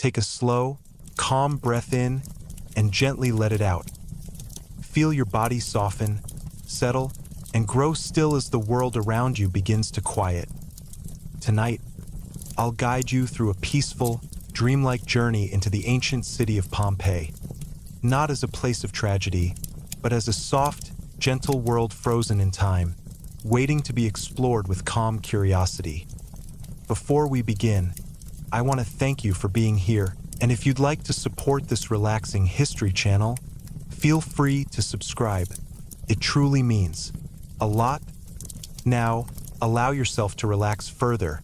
Take a slow, calm breath in and gently let it out. Feel your body soften, settle, and grow still as the world around you begins to quiet. Tonight, I'll guide you through a peaceful, dreamlike journey into the ancient city of Pompeii, not as a place of tragedy, but as a soft, gentle world frozen in time, waiting to be explored with calm curiosity. Before we begin, I want to thank you for being here, and if you'd like to support this relaxing history channel, feel free to subscribe. It truly means a lot. Now, allow yourself to relax further.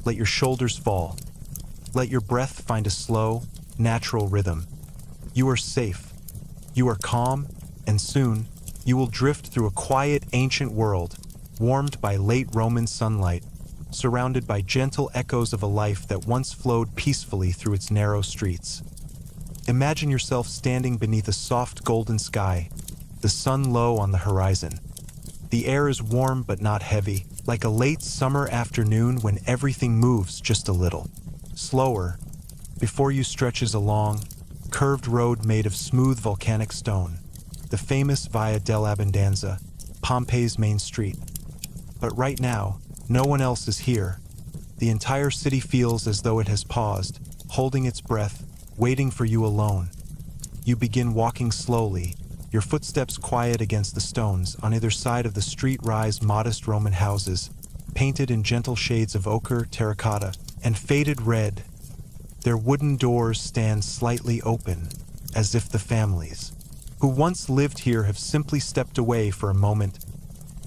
Let your shoulders fall. Let your breath find a slow, natural rhythm. You are safe. You are calm, and soon, you will drift through a quiet, ancient world, warmed by late Roman sunlight, surrounded by gentle echoes of a life that once flowed peacefully through its narrow streets. Imagine yourself standing beneath a soft golden sky, the sun low on the horizon. The air is warm but not heavy, like a late summer afternoon when everything moves just a little. Slower, before you stretches a long, curved road made of smooth volcanic stone, the famous Via dell'Abbondanza, Pompeii's main street. But right now, no one else is here. The entire city feels as though it has paused, holding its breath, waiting for you alone. You begin walking slowly, your footsteps quiet against the stones. On either side of the street rise modest Roman houses, painted in gentle shades of ochre, terracotta, and faded red. Their wooden doors stand slightly open, as if the families who once lived here have simply stepped away for a moment.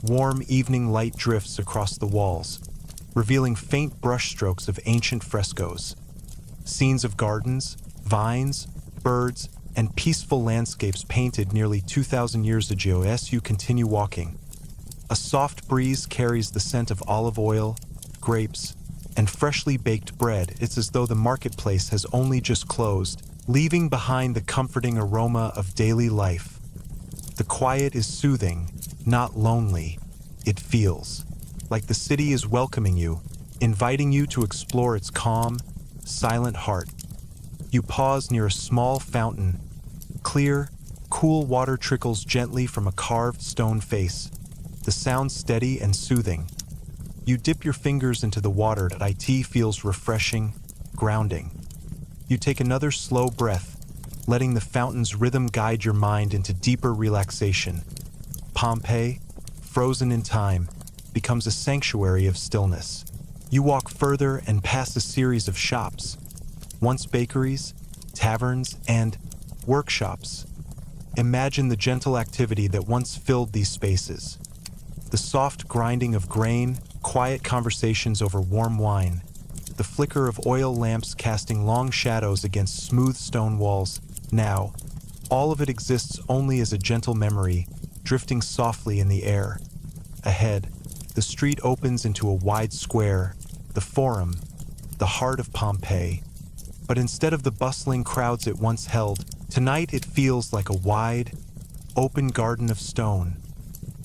Warm evening light drifts across the walls, revealing faint brushstrokes of ancient frescoes. Scenes of gardens, vines, birds, and peaceful landscapes painted nearly 2,000 years ago. As you continue walking, a soft breeze carries the scent of olive oil, grapes, and freshly baked bread. It's as though the marketplace has only just closed, leaving behind the comforting aroma of daily life. The quiet is soothing, not lonely. It feels like the city is welcoming you, inviting you to explore its calm, silent heart. You pause near a small fountain. Clear, cool water trickles gently from a carved stone face, the sound steady and soothing. You dip your fingers into the water that it feels refreshing, grounding. You take another slow breath, letting the fountain's rhythm guide your mind into deeper relaxation. Pompeii, frozen in time, becomes a sanctuary of stillness. You walk further and past a series of shops, once bakeries, taverns, and workshops. Imagine the gentle activity that once filled these spaces. The soft grinding of grain, quiet conversations over warm wine, the flicker of oil lamps casting long shadows against smooth stone walls. Now, all of it exists only as a gentle memory, drifting softly in the air. Ahead, the street opens into a wide square, the Forum, the heart of Pompeii. But instead of the bustling crowds it once held, tonight it feels like a wide, open garden of stone.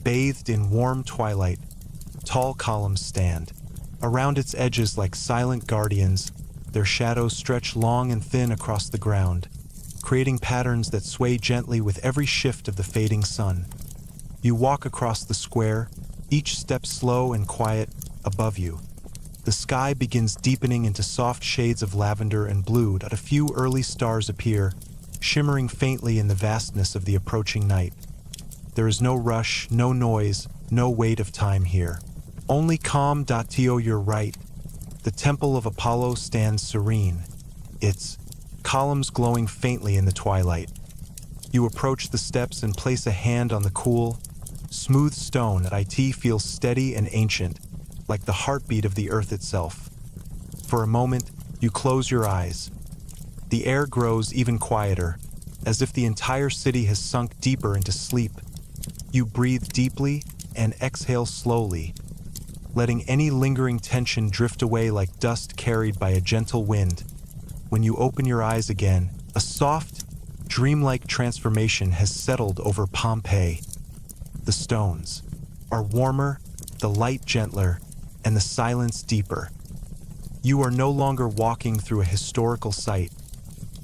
Bathed in warm twilight, tall columns stand. Around its edges like silent guardians, their shadows stretch long and thin across the ground, creating patterns that sway gently with every shift of the fading sun. You walk across the square, each step slow and quiet. Above you, the sky begins deepening into soft shades of lavender and blue. A few early stars appear, shimmering faintly in the vastness of the approaching night. There is no rush, no noise, no weight of time here. Only calm. To your right, the Temple of Apollo stands serene, its columns glowing faintly in the twilight. You approach the steps and place a hand on the cool, smooth stone. It feels steady and ancient, like the heartbeat of the earth itself. For a moment, you close your eyes. The air grows even quieter, as if the entire city has sunk deeper into sleep. You breathe deeply and exhale slowly, letting any lingering tension drift away like dust carried by a gentle wind. When you open your eyes again, a soft, dreamlike transformation has settled over Pompeii. The stones are warmer, the light gentler, and the silence deeper. You are no longer walking through a historical site.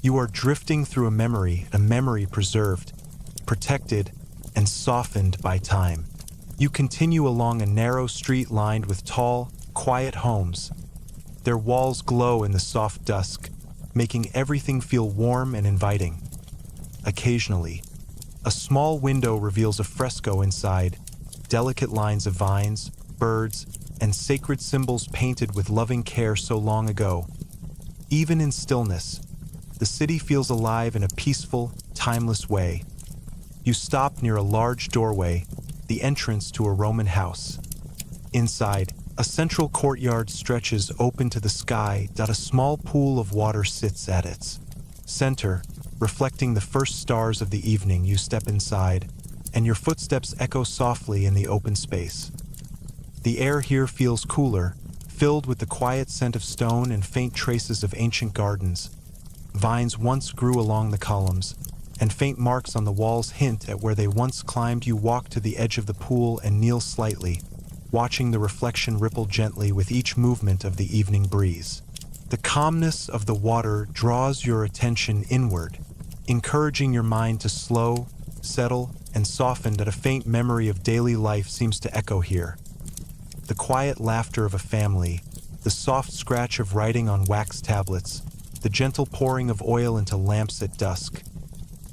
You are drifting through a memory preserved, protected, and softened by time. You continue along a narrow street lined with tall, quiet homes. Their walls glow in the soft dusk, making everything feel warm and inviting. Occasionally, a small window reveals a fresco inside, delicate lines of vines, birds, and sacred symbols painted with loving care so long ago. Even in stillness, the city feels alive in a peaceful, timeless way. You stop near a large doorway, the entrance to a Roman house. Inside, a central courtyard stretches open to the sky. A small pool of water sits at its center, reflecting the first stars of the evening. You step inside, and your footsteps echo softly in the open space. The air here feels cooler, filled with the quiet scent of stone and faint traces of ancient gardens. Vines once grew along the columns, and faint marks on the walls hint at where they once climbed. You walk to the edge of the pool and kneel slightly, watching the reflection ripple gently with each movement of the evening breeze. The calmness of the water draws your attention inward, encouraging your mind to slow, settle, and soften. That a faint memory of daily life seems to echo here. The quiet laughter of a family, the soft scratch of writing on wax tablets, the gentle pouring of oil into lamps at dusk.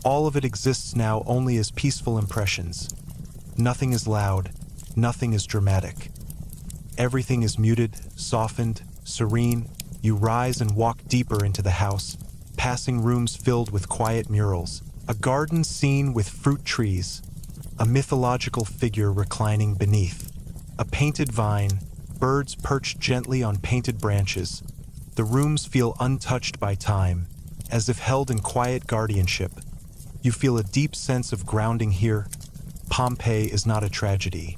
All of it exists now only as peaceful impressions. Nothing is loud, nothing is dramatic. Everything is muted, softened, serene. You rise and walk deeper into the house, passing rooms filled with quiet murals, a garden scene with fruit trees, a mythological figure reclining beneath, a painted vine, birds perched gently on painted branches. The rooms feel untouched by time, as if held in quiet guardianship. You feel a deep sense of grounding here. Pompeii is not a tragedy.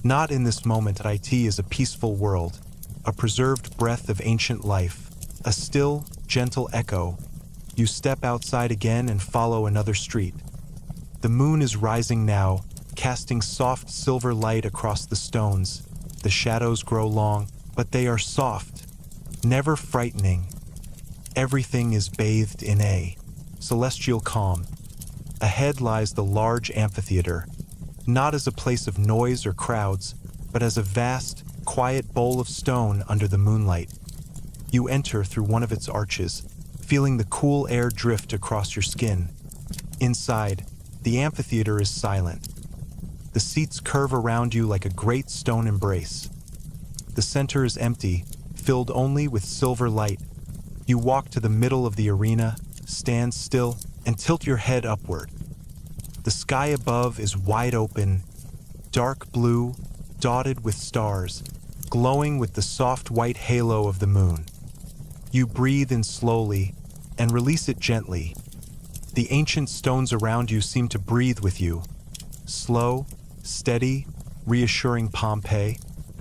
Not in this moment. It is a peaceful world, a preserved breath of ancient life, a still, gentle echo. You step outside again and follow another street. The moon is rising now, casting soft silver light across the stones. The shadows grow long, but they are soft, never frightening. Everything is bathed in a celestial calm. Ahead lies the large amphitheater, not as a place of noise or crowds, but as a vast, quiet bowl of stone under the moonlight. You enter through one of its arches, feeling the cool air drift across your skin. Inside, the amphitheater is silent. The seats curve around you like a great stone embrace. The center is empty, filled only with silver light. You walk to the middle of the arena, stand still, and tilt your head upward. The sky above is wide open, dark blue, dotted with stars, glowing with the soft white halo of the moon. You breathe in slowly and release it gently. The ancient stones around you seem to breathe with you. Slow, steady, reassuring. Pompeii,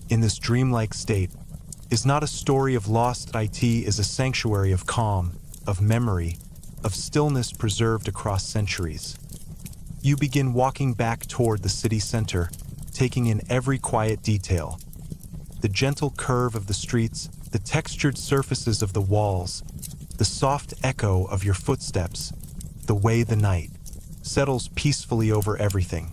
in this dreamlike state, is not a story of lost. It is a sanctuary of calm, of memory, of stillness preserved across centuries. You begin walking back toward the city center, taking in every quiet detail. The gentle curve of the streets, the textured surfaces of the walls, the soft echo of your footsteps, the way the night settles peacefully over everything.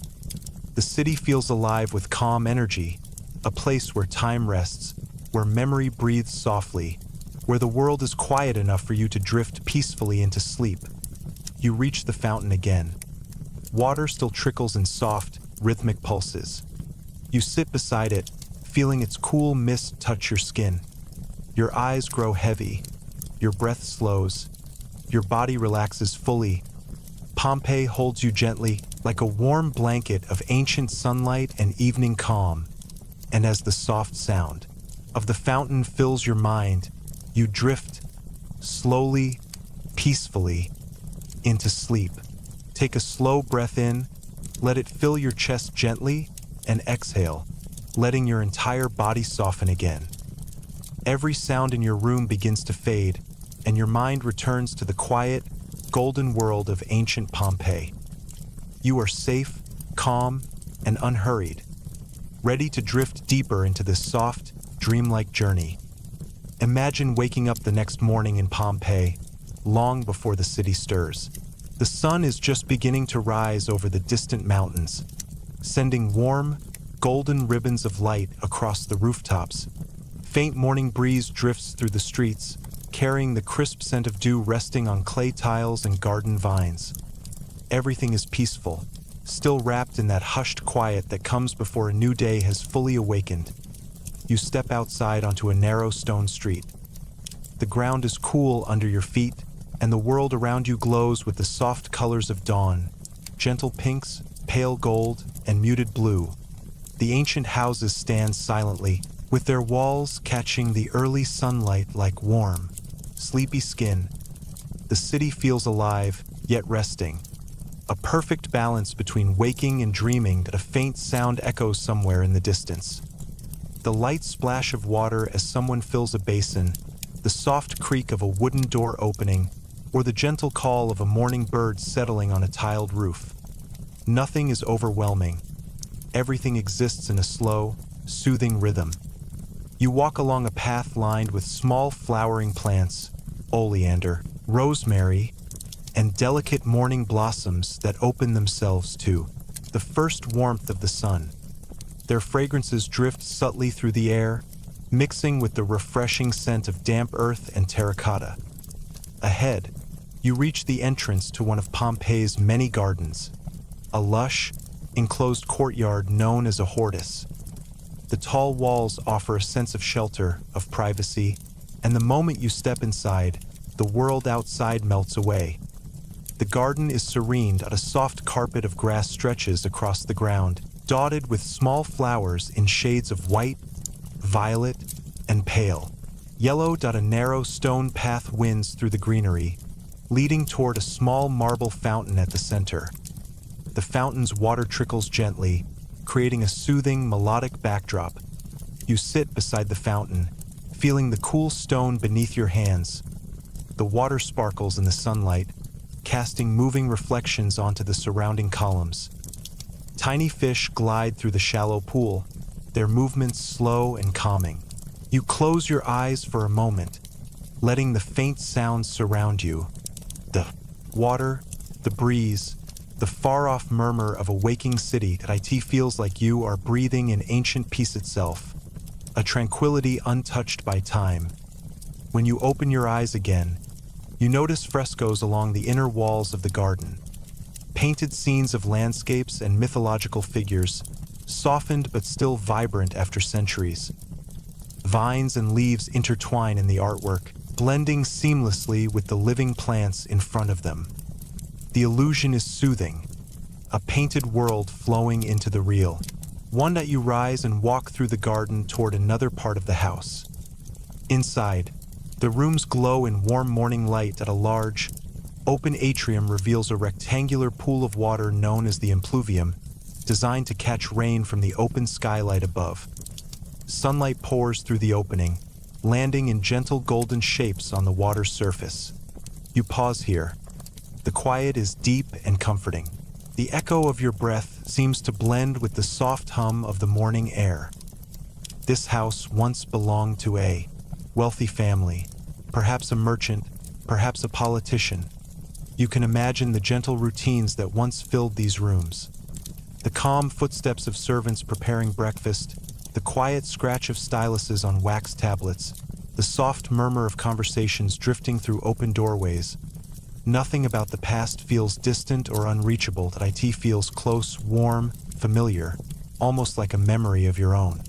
The city feels alive with calm energy, a place where time rests, where memory breathes softly, where the world is quiet enough for you to drift peacefully into sleep. You reach the fountain again. Water still trickles in soft, rhythmic pulses. You sit beside it, feeling its cool mist touch your skin. Your eyes grow heavy, your breath slows, your body relaxes fully. Pompeii holds you gently, like a warm blanket of ancient sunlight and evening calm. And as the soft sound of the fountain fills your mind, you drift, slowly, peacefully, into sleep. Take a slow breath in, let it fill your chest gently, and exhale, letting your entire body soften again. Every sound in your room begins to fade, and your mind returns to the quiet, golden world of ancient Pompeii. You are safe, calm, and unhurried, ready to drift deeper into this soft, dreamlike journey. Imagine waking up the next morning in Pompeii, long before the city stirs. The sun is just beginning to rise over the distant mountains, sending warm, golden ribbons of light across the rooftops. Faint morning breeze drifts through the streets, carrying the crisp scent of dew resting on clay tiles and garden vines. Everything is peaceful, still wrapped in that hushed quiet that comes before a new day has fully awakened. You step outside onto a narrow stone street. The ground is cool under your feet, and the world around you glows with the soft colors of dawn, gentle pinks, pale gold, and muted blue. The ancient houses stand silently, with their walls catching the early sunlight like warm, sleepy skin. The city feels alive, yet resting. A perfect balance between waking and dreaming that a faint sound echoes somewhere in the distance. The light splash of water as someone fills a basin, the soft creak of a wooden door opening, or the gentle call of a morning bird settling on a tiled roof. Nothing is overwhelming. Everything exists in a slow, soothing rhythm. You walk along a path lined with small flowering plants, oleander, rosemary, and delicate morning blossoms that open themselves to the first warmth of the sun. Their fragrances drift subtly through the air, mixing with the refreshing scent of damp earth and terracotta. Ahead, you reach the entrance to one of Pompeii's many gardens, a lush, enclosed courtyard known as a hortus. The tall walls offer a sense of shelter, of privacy, and the moment you step inside, the world outside melts away. The garden is serened as a soft carpet of grass stretches across the ground, dotted with small flowers in shades of white, violet, and pale. Yellow. A narrow stone path winds through the greenery, leading toward a small marble fountain at the center. The fountain's water trickles gently, creating a soothing, melodic backdrop. You sit beside the fountain, feeling the cool stone beneath your hands. The water sparkles in the sunlight, casting moving reflections onto the surrounding columns. Tiny fish glide through the shallow pool, their movements slow and calming. You close your eyes for a moment, letting the faint sounds surround you. The water, the breeze, the far-off murmur of a waking city that feels like you are breathing in ancient peace itself, a tranquility untouched by time. When you open your eyes again, you notice frescoes along the inner walls of the garden, painted scenes of landscapes and mythological figures, softened but still vibrant after centuries. Vines and leaves intertwine in the artwork, blending seamlessly with the living plants in front of them. The illusion is soothing, a painted world flowing into the real, one that you rise and walk through the garden toward another part of the house. Inside, the rooms glow in warm morning light at a large, open atrium reveals a rectangular pool of water known as the impluvium, designed to catch rain from the open skylight above. Sunlight pours through the opening, landing in gentle golden shapes on the water's surface. You pause here. The quiet is deep and comforting. The echo of your breath seems to blend with the soft hum of the morning air. This house once belonged to a wealthy family, perhaps a merchant, perhaps a politician. You can imagine the gentle routines that once filled these rooms. The calm footsteps of servants preparing breakfast, the quiet scratch of styluses on wax tablets, the soft murmur of conversations drifting through open doorways. Nothing about the past feels distant or unreachable. That feels close, warm, familiar, almost like a memory of your own.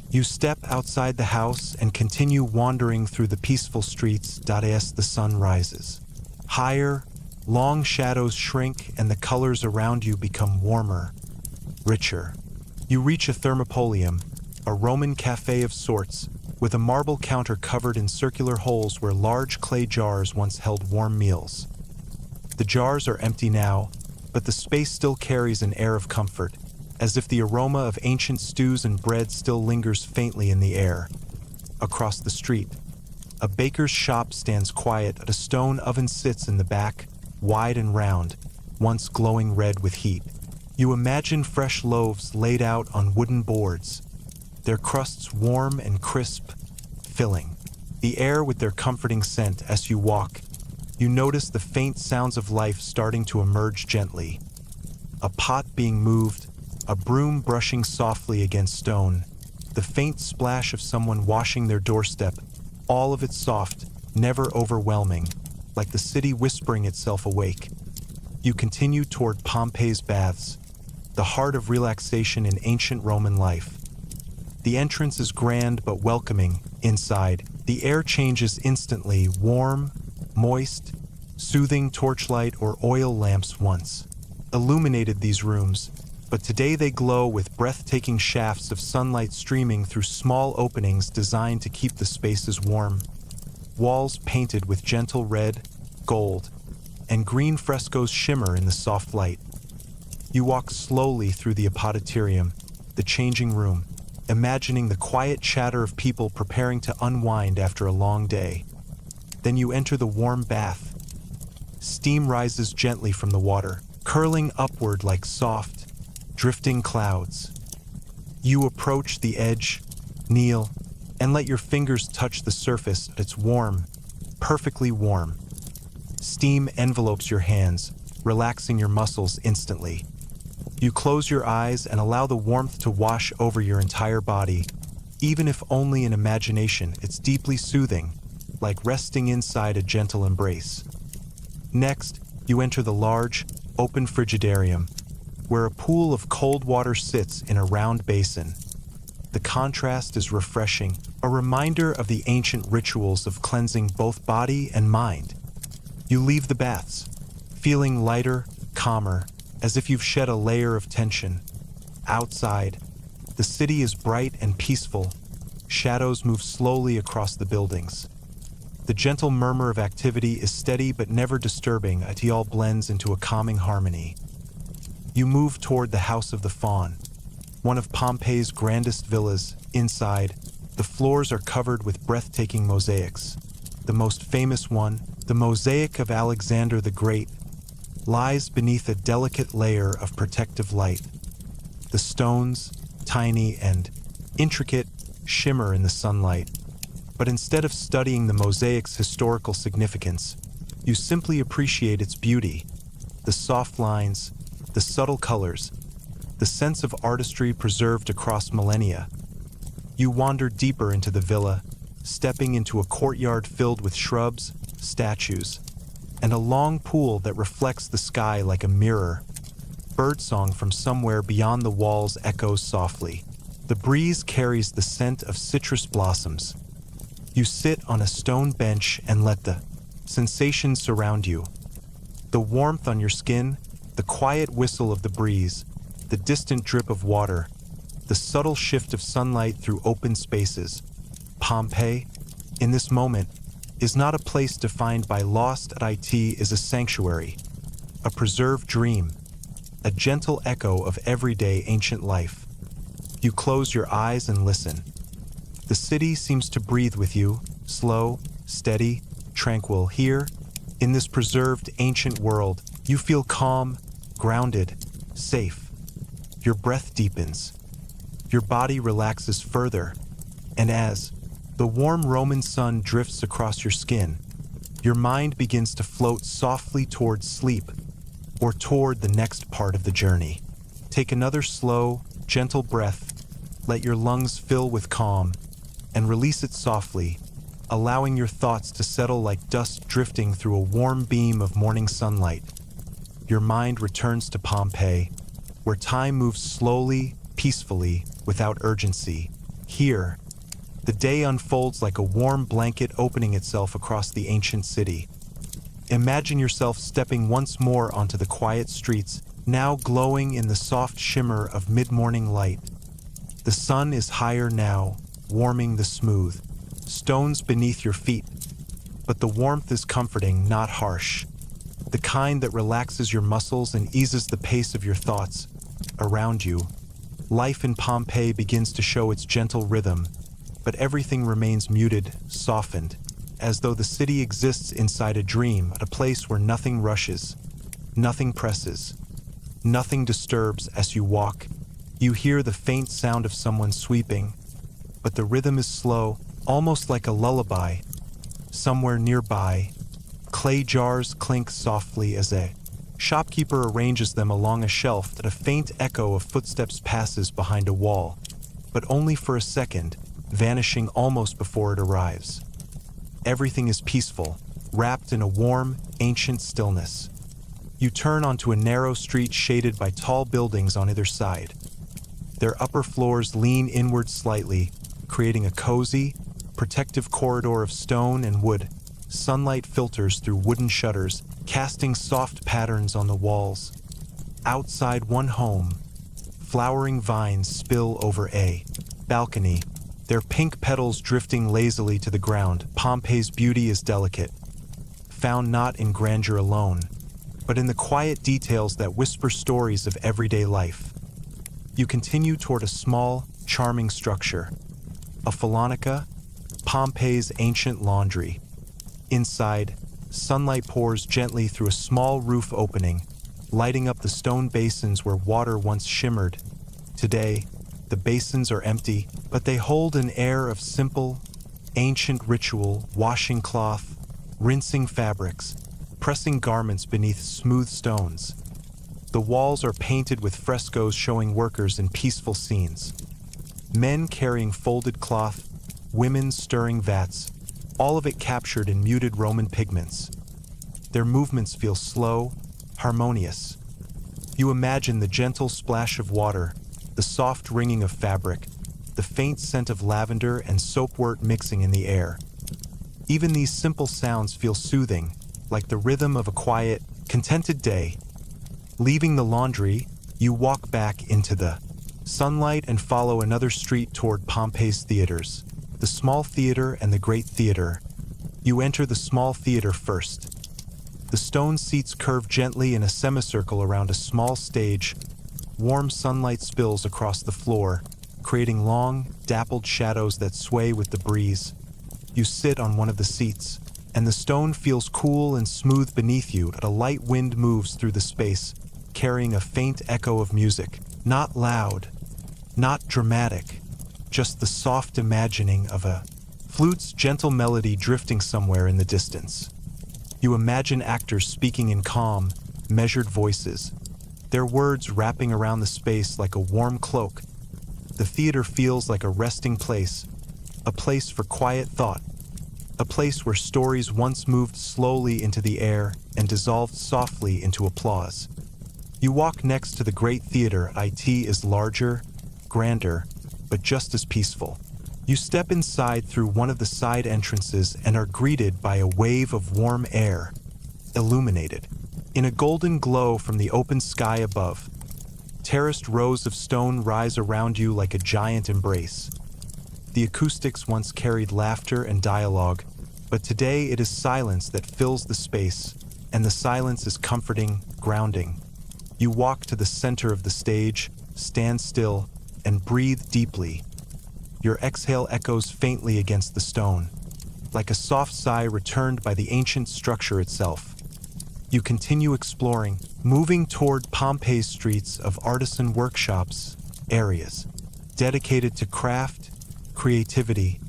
You step outside the house and continue wandering through the peaceful streets as the sun rises. Higher, long shadows shrink and the colors around you become warmer, richer. You reach a thermopolium, a Roman cafe of sorts, with a marble counter covered in circular holes where large clay jars once held warm meals. The jars are empty now, but the space still carries an air of comfort, as if the aroma of ancient stews and bread still lingers faintly in the air. Across the street, a baker's shop stands quiet. A stone oven sits in the back, wide and round, once glowing red with heat. You imagine fresh loaves laid out on wooden boards, their crusts warm and crisp, filling. the air with their comforting scent. As you walk, you notice the faint sounds of life starting to emerge gently. A pot being moved, a broom brushing softly against stone, the faint splash of someone washing their doorstep, all of it soft, never overwhelming, like the city whispering itself awake. You continue toward Pompeii's baths, the heart of relaxation in ancient Roman life. The entrance is grand but welcoming. Inside, the air changes instantly, warm, moist, soothing. Torchlight or oil lamps once illuminated these rooms, but today they glow with breathtaking shafts of sunlight streaming through small openings designed to keep the spaces warm. Walls painted with gentle red, gold, and green frescoes shimmer in the soft light. You walk slowly through the apoditorium, the changing room, imagining the quiet chatter of people preparing to unwind after a long day. Then you enter the warm bath. Steam rises gently from the water, curling upward like soft, drifting clouds. You approach the edge, kneel, and let your fingers touch the surface. It's warm, perfectly warm. Steam envelopes your hands, relaxing your muscles instantly. You close your eyes and allow the warmth to wash over your entire body. Even if only in imagination, it's deeply soothing, like resting inside a gentle embrace. Next, you enter the large, open frigidarium, where a pool of cold water sits in a round basin. The contrast is refreshing, a reminder of the ancient rituals of cleansing both body and mind. You leave the baths, feeling lighter, calmer, as if you've shed a layer of tension. Outside, the city is bright and peaceful. Shadows move slowly across the buildings. The gentle murmur of activity is steady but never disturbing. It all blends into a calming harmony. You move toward the House of the Faun, one of Pompeii's grandest villas. Inside, the floors are covered with breathtaking mosaics. The most famous one, the mosaic of Alexander the Great, lies beneath a delicate layer of protective light. The stones, tiny and intricate, shimmer in the sunlight. But instead of studying the mosaic's historical significance, you simply appreciate its beauty, the soft lines, the subtle colors, the sense of artistry preserved across millennia. You wander deeper into the villa, stepping into a courtyard filled with shrubs, statues, and a long pool that reflects the sky like a mirror. Birdsong from somewhere beyond the walls echoes softly. The breeze carries the scent of citrus blossoms. You sit on a stone bench and let the sensations surround you. The warmth on your skin, the quiet whistle of the breeze, the distant drip of water, the subtle shift of sunlight through open spaces. Pompeii, in this moment, is not a place defined by lost at it is a sanctuary, a preserved dream, a gentle echo of everyday ancient life. You close your eyes and listen. The city seems to breathe with you, slow, steady, tranquil. Here, in this preserved ancient world, you feel calm, grounded, safe. Your breath deepens. Your body relaxes further, and as the warm Roman sun drifts across your skin, your mind begins to float softly toward sleep or toward the next part of the journey. Take another slow, gentle breath. Let your lungs fill with calm and release it softly, allowing your thoughts to settle like dust drifting through a warm beam of morning sunlight. Your mind returns to Pompeii, where time moves slowly, peacefully, without urgency. Here, the day unfolds like a warm blanket opening itself across the ancient city. Imagine yourself stepping once more onto the quiet streets, now glowing in the soft shimmer of mid-morning light. The sun is higher now, warming the smooth stones beneath your feet, but the warmth is comforting, not harsh. The kind that relaxes your muscles and eases the pace of your thoughts. Around you, life in Pompeii begins to show its gentle rhythm, but everything remains muted, softened, as though the city exists inside a dream, a place where nothing rushes, nothing presses, nothing disturbs. As you walk, you hear the faint sound of someone sweeping, but the rhythm is slow, almost like a lullaby, Somewhere nearby, clay jars clink softly as a shopkeeper arranges them along a shelf that a faint echo of footsteps passes behind a wall, but only for a second, vanishing almost before it arrives. Everything is peaceful, wrapped in a warm, ancient stillness. You turn onto a narrow street shaded by tall buildings on either side. Their upper floors lean inward slightly, creating a cozy, protective corridor of stone and wood. Sunlight filters through wooden shutters, casting soft patterns on the walls. Outside one home, flowering vines spill over a balcony, their pink petals drifting lazily to the ground. Pompeii's beauty is delicate, found not in grandeur alone, but in the quiet details that whisper stories of everyday life. You continue toward a small, charming structure, a Phylonica, Pompeii's ancient laundry. Inside, sunlight pours gently through a small roof opening, lighting up the stone basins where water once shimmered. Today, the basins are empty, but they hold an air of simple, ancient ritual, washing cloth, rinsing fabrics, pressing garments beneath smooth stones. The walls are painted with frescoes showing workers in peaceful scenes. Men carrying folded cloth, women stirring vats, all of it captured in muted Roman pigments. Their movements feel slow, harmonious. You imagine the gentle splash of water, the soft ringing of fabric, the faint scent of lavender and soapwort mixing in the air. Even these simple sounds feel soothing, like the rhythm of a quiet, contented day. Leaving the laundry, you walk back into the sunlight and follow another street toward Pompeii's theaters, the small theater and the great theater. You enter the small theater first. The stone seats curve gently in a semicircle around a small stage. Warm sunlight spills across the floor, creating long, dappled shadows that sway with the breeze. You sit on one of the seats, and the stone feels cool and smooth beneath you as a light wind moves through the space, carrying a faint echo of music. Not loud, not dramatic, just the soft imagining of a flute's gentle melody drifting somewhere in the distance. You imagine actors speaking in calm, measured voices, their words wrapping around the space like a warm cloak. The theater feels like a resting place, a place for quiet thought, a place where stories once moved slowly into the air and dissolved softly into applause. You walk next to the great theater. It is larger, grander, but just as peaceful. You step inside through one of the side entrances and are greeted by a wave of warm air, illuminated in a golden glow from the open sky above. Terraced rows of stone rise around you like a giant embrace. The acoustics once carried laughter and dialogue, but today it is silence that fills the space, and the silence is comforting, grounding. You walk to the center of the stage, stand still, and breathe deeply. Your exhale echoes faintly against the stone, like a soft sigh returned by the ancient structure itself. You continue exploring, moving toward Pompeii's streets of artisan workshops, areas dedicated to craft, creativity,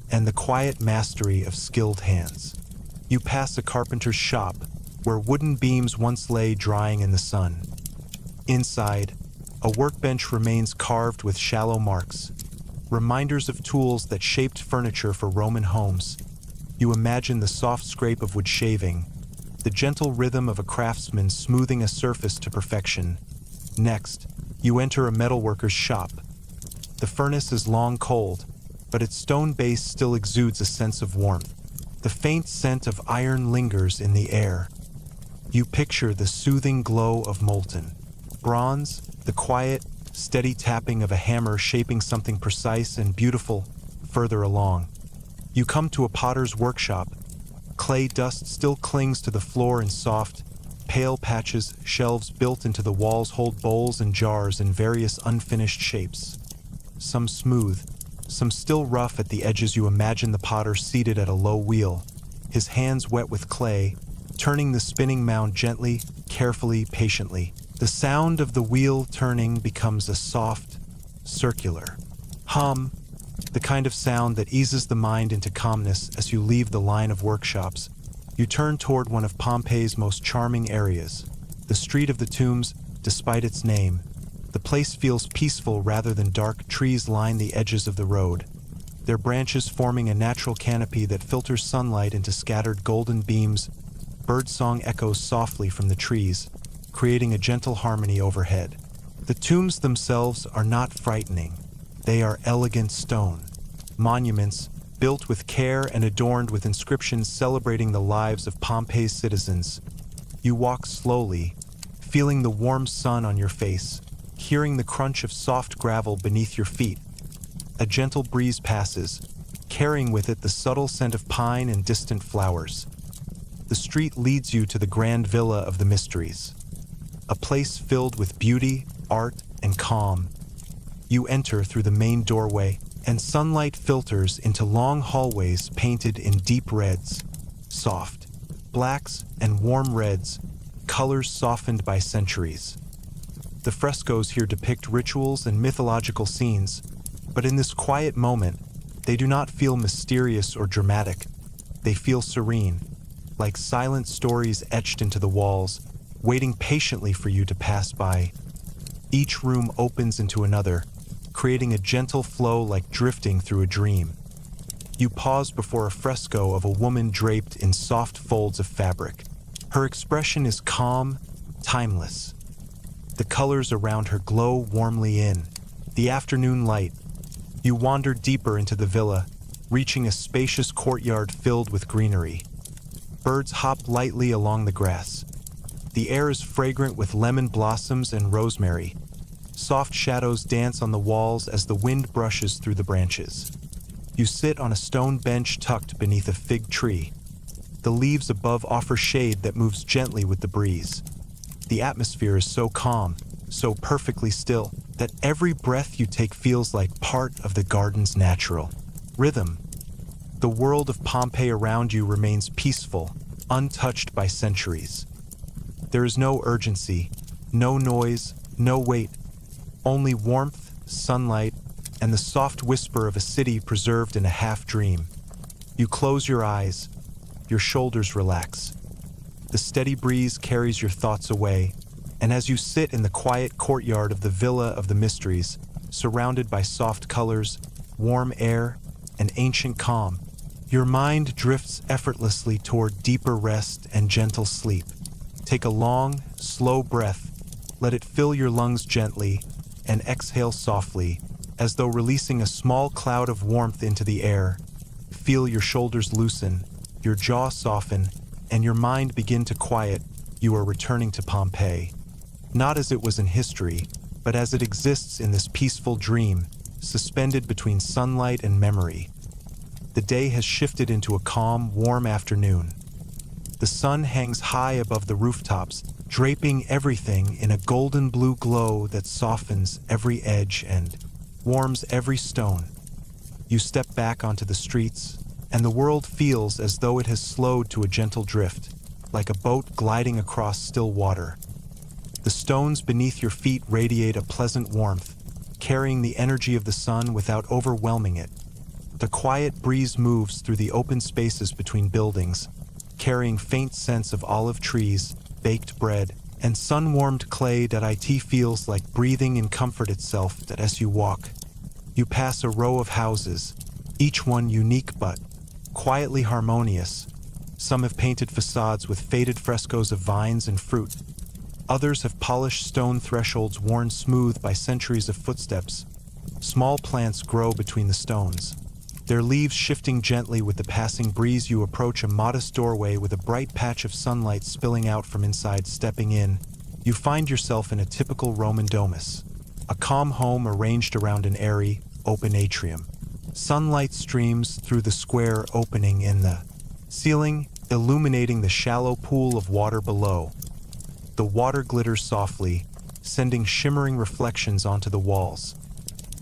and the quiet mastery of skilled hands. You pass a carpenter's shop, where wooden beams once lay drying in the sun. Inside, a workbench remains carved with shallow marks, reminders of tools that shaped furniture for Roman homes. You imagine the soft scrape of wood shaving, the gentle rhythm of a craftsman smoothing a surface to perfection. Next, you enter a metalworker's shop. The furnace is long cold, but its stone base still exudes a sense of warmth. The faint scent of iron lingers in the air. You picture the soothing glow of molten bronze, the quiet, steady tapping of a hammer shaping something precise and beautiful. Further along, you come to a potter's workshop. Clay dust still clings to the floor in soft, pale patches. Shelves built into the walls hold bowls and jars in various unfinished shapes. Some smooth, some still rough at the edges. You imagine the potter seated at a low wheel, his hands wet with clay, turning the spinning mound gently, carefully, patiently. The sound of the wheel turning becomes a soft, circular hum, the kind of sound that eases the mind into calmness as you leave the line of workshops. You turn toward one of Pompeii's most charming areas, the Street of the Tombs. Despite its name, the place feels peaceful rather than dark. Trees line the edges of the road, their branches forming a natural canopy that filters sunlight into scattered golden beams. Birdsong echoes softly from the trees, creating a gentle harmony overhead. The tombs themselves are not frightening. They are elegant stone monuments, built with care and adorned with inscriptions celebrating the lives of Pompeii's citizens. You walk slowly, feeling the warm sun on your face, hearing the crunch of soft gravel beneath your feet. A gentle breeze passes, carrying with it the subtle scent of pine and distant flowers. The street leads you to the grand Villa of the Mysteries, a place filled with beauty, art, and calm. You enter through the main doorway, and sunlight filters into long hallways painted in deep reds, soft blacks, and warm reds, colors softened by centuries. The frescoes here depict rituals and mythological scenes, but in this quiet moment, they do not feel mysterious or dramatic. They feel serene, like silent stories etched into the walls, waiting patiently for you to pass by. Each room opens into another, creating a gentle flow like drifting through a dream. You pause before a fresco of a woman draped in soft folds of fabric. Her expression is calm, timeless. The colors around her glow warmly in the afternoon light. You wander deeper into the villa, reaching a spacious courtyard filled with greenery. Birds hop lightly along the grass. The air is fragrant with lemon blossoms and rosemary. Soft shadows dance on the walls as the wind brushes through the branches. You sit on a stone bench tucked beneath a fig tree. The leaves above offer shade that moves gently with the breeze. The atmosphere is so calm, so perfectly still, that every breath you take feels like part of the garden's natural rhythm. The world of Pompeii around you remains peaceful, untouched by centuries. There is no urgency, no noise, no weight, only warmth, sunlight, and the soft whisper of a city preserved in a half-dream. You close your eyes, your shoulders relax. The steady breeze carries your thoughts away, and as you sit in the quiet courtyard of the Villa of the Mysteries, surrounded by soft colors, warm air, and ancient calm, your mind drifts effortlessly toward deeper rest and gentle sleep. Take a long, slow breath, let it fill your lungs gently, and exhale softly, as though releasing a small cloud of warmth into the air. Feel your shoulders loosen, your jaw soften, and your mind begin to quiet. You are returning to Pompeii, not as it was in history, but as it exists in this peaceful dream, suspended between sunlight and memory. The day has shifted into a calm, warm afternoon. The sun hangs high above the rooftops, draping everything in a golden blue glow that softens every edge and warms every stone. You step back onto the streets, and the world feels as though it has slowed to a gentle drift, like a boat gliding across still water. The stones beneath your feet radiate a pleasant warmth, carrying the energy of the sun without overwhelming it. The quiet breeze moves through the open spaces between buildings, carrying faint scents of olive trees, baked bread, and sun-warmed clay that it feels like breathing in comfort itself. That as you walk, you pass a row of houses, each one unique but quietly harmonious. Some have painted facades with faded frescoes of vines and fruit. Others have polished stone thresholds worn smooth by centuries of footsteps. Small plants grow between the stones, their leaves shifting gently with the passing breeze. You approach a modest doorway with a bright patch of sunlight spilling out from inside. Stepping in, you find yourself in a typical Roman domus, a calm home arranged around an airy, open atrium. Sunlight streams through the square opening in the ceiling, illuminating the shallow pool of water below. The water glitters softly, sending shimmering reflections onto the walls.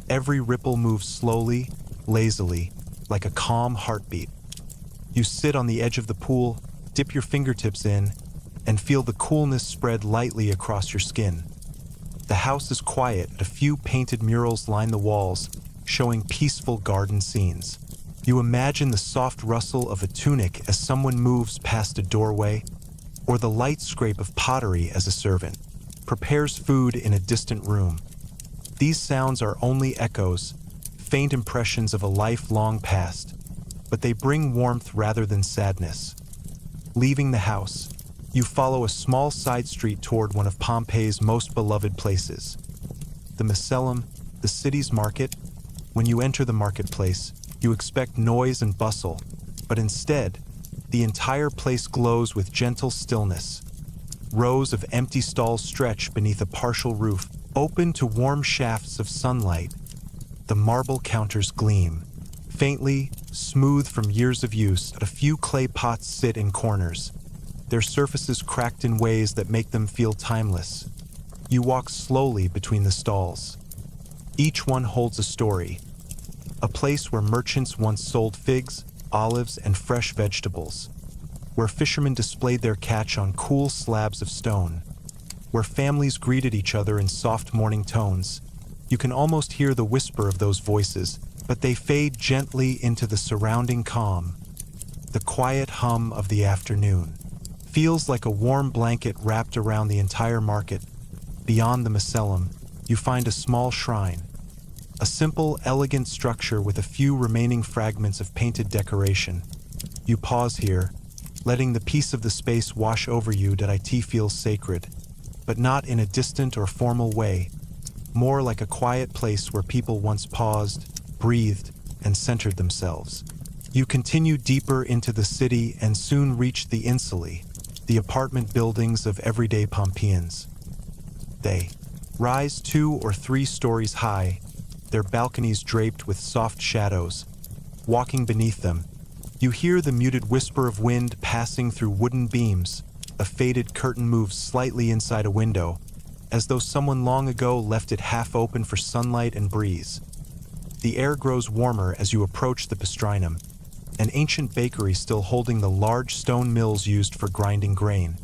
Every ripple moves slowly, lazily, like a calm heartbeat. You sit on the edge of the pool, dip your fingertips in, and feel the coolness spread lightly across your skin. The house is quiet, a few painted murals line the walls, showing peaceful garden scenes. You imagine the soft rustle of a tunic as someone moves past a doorway, or the light scrape of pottery as a servant prepares food in a distant room. These sounds are only echoes, faint impressions of a life long past, but they bring warmth rather than sadness. Leaving the house, you follow a small side street toward one of Pompeii's most beloved places, the Macellum, the city's market. When you enter the marketplace, you expect noise and bustle, but instead, the entire place glows with gentle stillness. Rows of empty stalls stretch beneath a partial roof, open to warm shafts of sunlight. The marble counters gleam, faintly, smooth from years of use. A few clay pots sit in corners, their surfaces cracked in ways that make them feel timeless. You walk slowly between the stalls. Each one holds a story, a place where merchants once sold figs, olives, and fresh vegetables, where fishermen displayed their catch on cool slabs of stone, where families greeted each other in soft morning tones. You can almost hear the whisper of those voices, but they fade gently into the surrounding calm. The quiet hum of the afternoon feels like a warm blanket wrapped around the entire market. Beyond the Macellum, you find a small shrine, a simple, elegant structure with a few remaining fragments of painted decoration. You pause here, letting the peace of the space wash over you. That it feels sacred, but not in a distant or formal way, more like a quiet place where people once paused, breathed, and centered themselves. You continue deeper into the city and soon reach the insulae, the apartment buildings of everyday Pompeians. They rise 2 or 3 stories high, their balconies draped with soft shadows. Walking beneath them, you hear the muted whisper of wind passing through wooden beams. A faded curtain moves slightly inside a window, as though someone long ago left it half open for sunlight and breeze. The air grows warmer as you approach the pastrinum, an ancient bakery still holding the large stone mills used for grinding grain.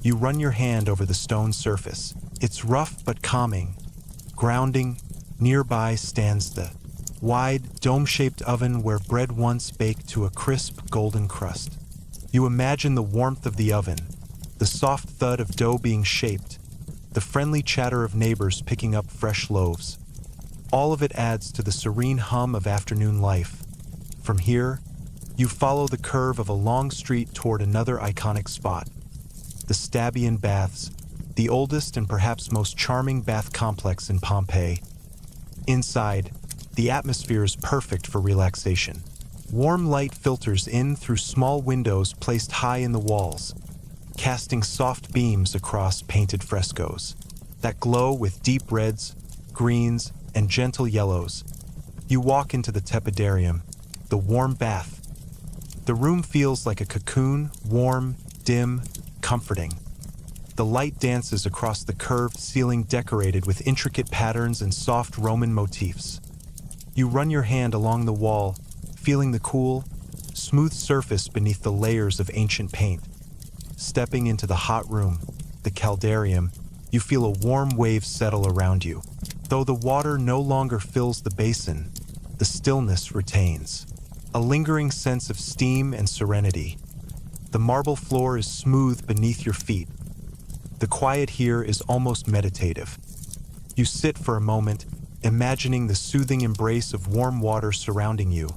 You run your hand over the stone surface. It's rough but calming, grounding. Nearby stands the wide, dome-shaped oven where bread once baked to a crisp, golden crust. You imagine the warmth of the oven, the soft thud of dough being shaped, the friendly chatter of neighbors picking up fresh loaves. All of it adds to the serene hum of afternoon life. From here, you follow the curve of a long street toward another iconic spot, the Stabian Baths, the oldest and perhaps most charming bath complex in Pompeii. Inside, the atmosphere is perfect for relaxation. Warm light filters in through small windows placed high in the walls, casting soft beams across painted frescoes that glow with deep reds, greens, and gentle yellows. You walk into the tepidarium, the warm bath. The room feels like a cocoon, warm, dim, comforting. The light dances across the curved ceiling decorated with intricate patterns and soft Roman motifs. You run your hand along the wall, feeling the cool, smooth surface beneath the layers of ancient paint. Stepping into the hot room, the caldarium, you feel a warm wave settle around you. Though the water no longer fills the basin, the stillness retains, a lingering sense of steam and serenity. The marble floor is smooth beneath your feet. The quiet here is almost meditative. You sit for a moment, imagining the soothing embrace of warm water surrounding you,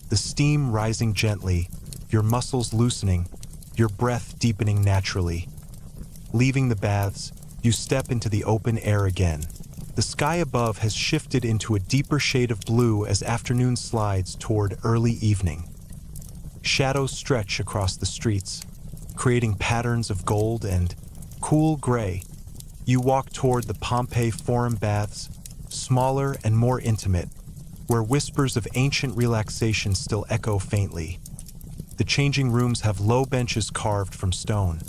the steam rising gently, your muscles loosening, your breath deepening naturally. Leaving the baths, you step into the open air again. The sky above has shifted into a deeper shade of blue as afternoon slides toward early evening. Shadows stretch across the streets, creating patterns of gold and cool gray. You walk toward the Pompeii Forum Baths, smaller and more intimate, where whispers of ancient relaxation still echo faintly. The changing rooms have low benches carved from stone.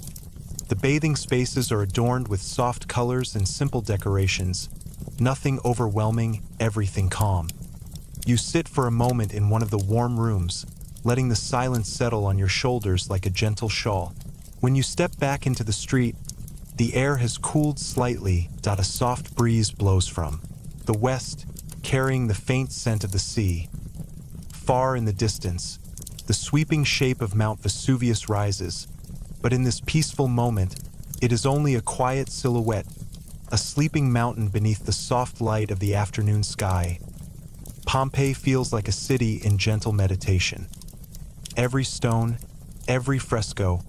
The bathing spaces are adorned with soft colors and simple decorations. Nothing overwhelming, everything calm. You sit for a moment in one of the warm rooms, letting the silence settle on your shoulders like a gentle shawl. When you step back into the street, the air has cooled slightly. A soft breeze blows from the west, carrying the faint scent of the sea. Far in the distance, the sweeping shape of Mount Vesuvius rises, but in this peaceful moment, it is only a quiet silhouette, a sleeping mountain beneath the soft light of the afternoon sky. Pompeii feels like a city in gentle meditation. Every stone, every fresco,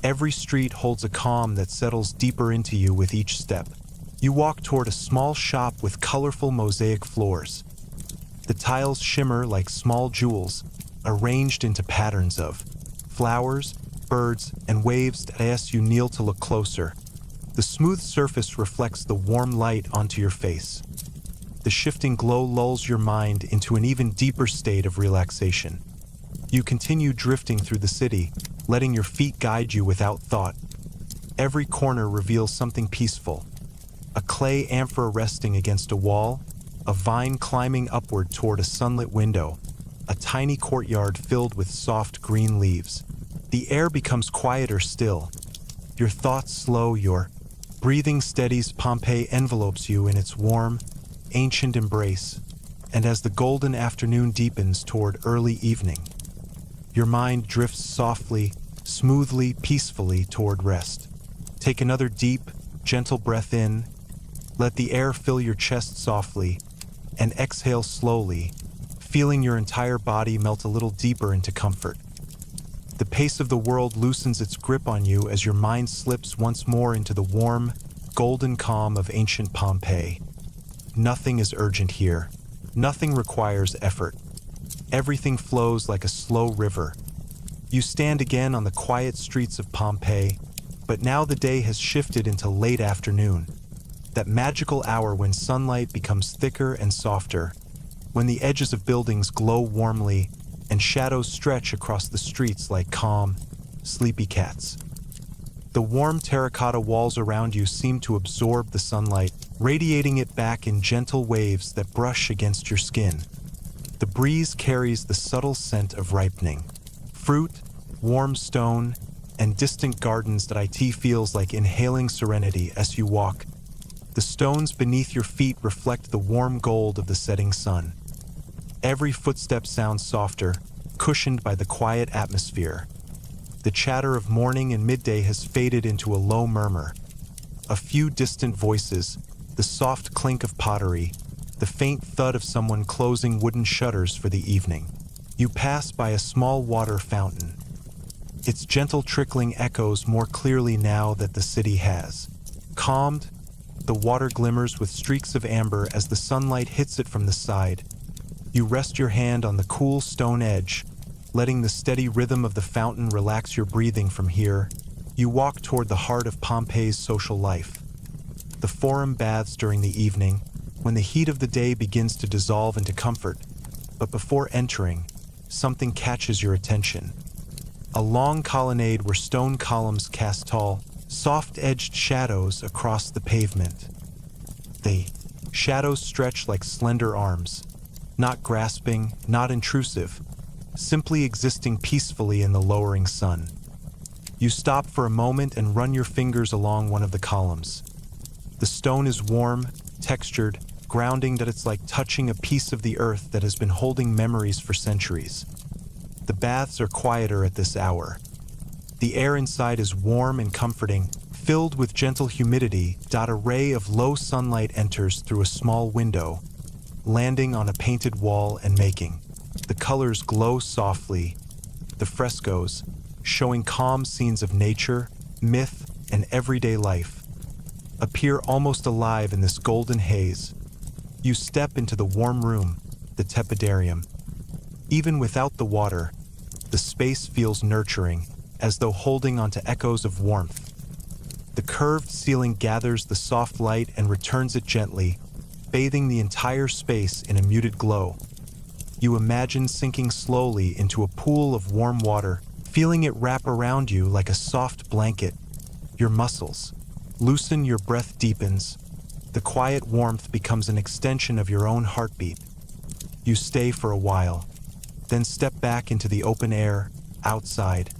every street holds a calm that settles deeper into you with each step. You walk toward a small shop with colorful mosaic floors. The tiles shimmer like small jewels, arranged into patterns of flowers, birds, and waves that as you kneel to look closer. The smooth surface reflects the warm light onto your face. The shifting glow lulls your mind into an even deeper state of relaxation. You continue drifting through the city, letting your feet guide you without thought. Every corner reveals something peaceful. A clay amphora resting against a wall, a vine climbing upward toward a sunlit window, a tiny courtyard filled with soft green leaves. The air becomes quieter still. Your thoughts slow, your breathing steadies. Pompeii envelopes you in its warm, ancient embrace, and as the golden afternoon deepens toward early evening, your mind drifts softly, smoothly, peacefully toward rest. Take another deep, gentle breath in, let the air fill your chest softly, and exhale slowly, feeling your entire body melt a little deeper into comfort. The pace of the world loosens its grip on you as your mind slips once more into the warm, golden calm of ancient Pompeii. Nothing is urgent here. Nothing requires effort. Everything flows like a slow river. You stand again on the quiet streets of Pompeii, but now the day has shifted into late afternoon. That magical hour when sunlight becomes thicker and softer, when the edges of buildings glow warmly and shadows stretch across the streets like calm, sleepy cats. The warm terracotta walls around you seem to absorb the sunlight, radiating it back in gentle waves that brush against your skin. The breeze carries the subtle scent of ripening. Fruit, warm stone, and distant gardens that it feels like inhaling serenity as you walk. The stones beneath your feet reflect the warm gold of the setting sun. Every footstep sounds softer, cushioned by the quiet atmosphere. The chatter of morning and midday has faded into a low murmur. A few distant voices, the soft clink of pottery, the faint thud of someone closing wooden shutters for the evening. You pass by a small water fountain. Its gentle trickling echoes more clearly now that the city has calmed. The water glimmers with streaks of amber as the sunlight hits it from the side. You rest your hand on the cool stone edge, letting the steady rhythm of the fountain relax your breathing. From here, you walk toward the heart of Pompeii's social life. The forum baths during the evening, when the heat of the day begins to dissolve into comfort. But before entering, something catches your attention. A long colonnade where stone columns cast tall, soft-edged shadows across the pavement. The shadows stretch like slender arms, not grasping, not intrusive, simply existing peacefully in the lowering sun. You stop for a moment and run your fingers along one of the columns. The stone is warm, textured, grounding that it's like touching a piece of the earth that has been holding memories for centuries. The baths are quieter at this hour. The air inside is warm and comforting, filled with gentle humidity. A ray of low sunlight enters through a small window, landing on a painted wall and making the colors glow softly. The frescoes, showing calm scenes of nature, myth, and everyday life, appear almost alive in this golden haze. You step into the warm room, the tepidarium. Even without the water, the space feels nurturing, as though holding onto echoes of warmth. The curved ceiling gathers the soft light and returns it gently, bathing the entire space in a muted glow. You imagine sinking slowly into a pool of warm water, feeling it wrap around you like a soft blanket. Your muscles loosen, your breath deepens. The quiet warmth becomes an extension of your own heartbeat. You stay for a while, then step back into the open air, outside.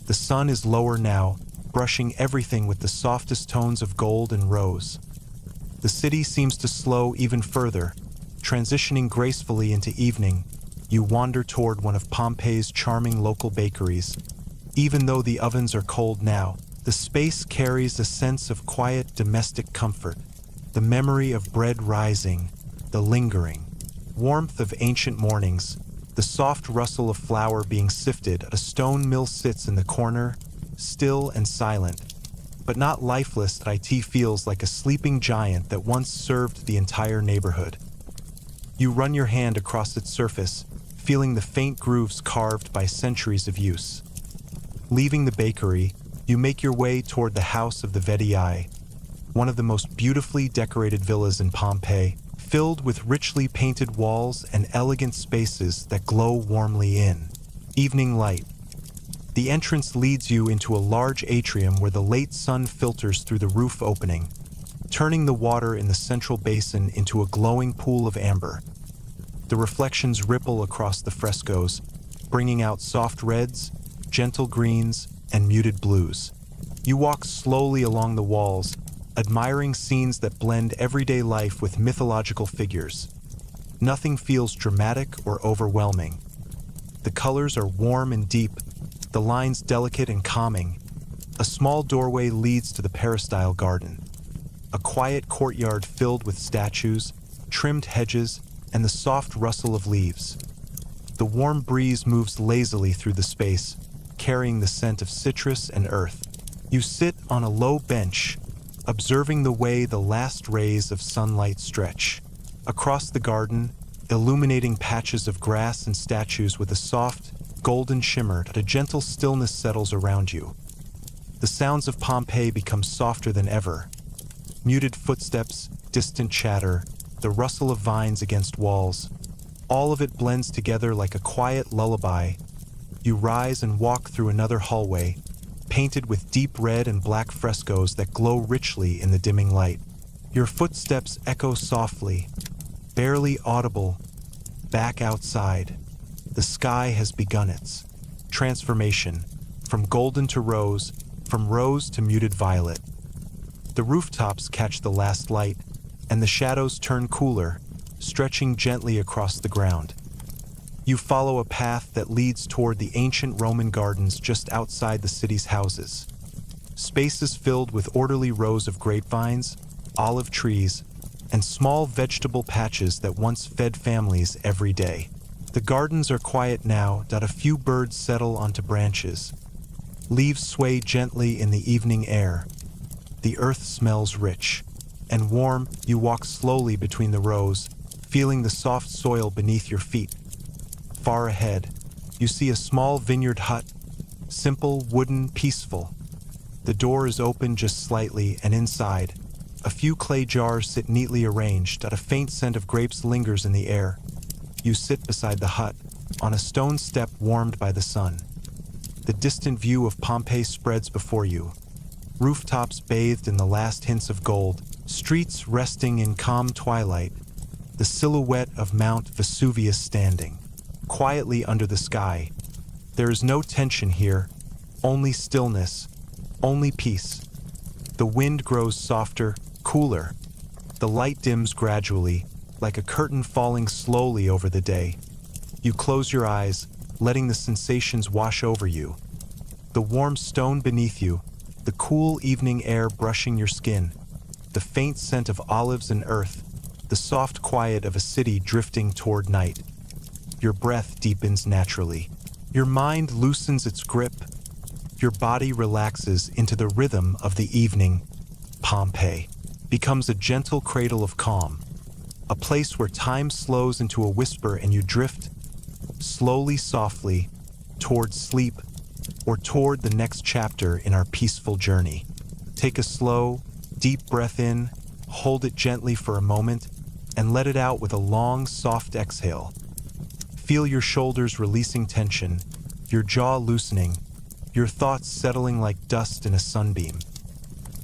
The sun is lower now, brushing everything with the softest tones of gold and rose. The city seems to slow even further, Transitioning gracefully into evening, you wander toward one of Pompeii's charming local bakeries. Even though the ovens are cold now, the space carries a sense of quiet domestic comfort, the memory of bread rising, the lingering warmth of ancient mornings, the soft rustle of flour being sifted. A stone mill sits in the corner, still and silent, but not lifeless. It feels like a sleeping giant that once served the entire neighborhood. You run your hand across its surface, feeling the faint grooves carved by centuries of use. Leaving the bakery, you make your way toward the House of the Vedii, one of the most beautifully decorated villas in Pompeii, filled with richly painted walls and elegant spaces that glow warmly in evening light. The entrance leads you into a large atrium where the late sun filters through the roof opening, turning the water in the central basin into a glowing pool of amber. The reflections ripple across the frescoes, bringing out soft reds, gentle greens, and muted blues. You walk slowly along the walls, admiring scenes that blend everyday life with mythological figures. Nothing feels dramatic or overwhelming. The colors are warm and deep, the lines delicate and calming. A small doorway leads to the peristyle garden, a quiet courtyard filled with statues, trimmed hedges, and the soft rustle of leaves. The warm breeze moves lazily through the space, carrying the scent of citrus and earth. You sit on a low bench, observing the way the last rays of sunlight stretch across the garden, illuminating patches of grass and statues with a soft, golden shimmer. A gentle stillness settles around you. The sounds of Pompeii become softer than ever. Muted footsteps, distant chatter, the rustle of vines against walls. All of it blends together like a quiet lullaby. You rise and walk through another hallway, painted with deep red and black frescoes that glow richly in the dimming light. Your footsteps echo softly, barely audible. Back outside, the sky has begun its transformation, from golden to rose, from rose to muted violet. The rooftops catch the last light, and the shadows turn cooler, stretching gently across the ground. You follow a path that leads toward the ancient Roman gardens just outside the city's houses. Spaces filled with orderly rows of grapevines, olive trees, and small vegetable patches that once fed families every day. The gardens are quiet now. A few birds settle onto branches. Leaves sway gently in the evening air. The earth smells rich and warm. You walk slowly between the rows, feeling the soft soil beneath your feet. Far ahead, you see a small vineyard hut, simple, wooden, peaceful. The door is open just slightly, and inside, a few clay jars sit neatly arranged. A faint scent of grapes lingers in the air. You sit beside the hut, on a stone step warmed by the sun. The distant view of Pompeii spreads before you. Rooftops bathed in the last hints of gold, streets resting in calm twilight, the silhouette of Mount Vesuvius standing quietly under the sky. There is no tension here, only stillness, only peace. The wind grows softer, cooler. The light dims gradually, like a curtain falling slowly over the day. You close your eyes, letting the sensations wash over you. The warm stone beneath you, the cool evening air brushing your skin, the faint scent of olives and earth, the soft quiet of a city drifting toward night. Your breath deepens naturally. Your mind loosens its grip. Your body relaxes into the rhythm of the evening. Pompeii becomes a gentle cradle of calm, a place where time slows into a whisper and you drift slowly, softly, toward sleep or toward the next chapter in our peaceful journey. Take a slow, deep breath in, hold it gently for a moment, and let it out with a long, soft exhale. Feel your shoulders releasing tension, your jaw loosening, your thoughts settling like dust in a sunbeam.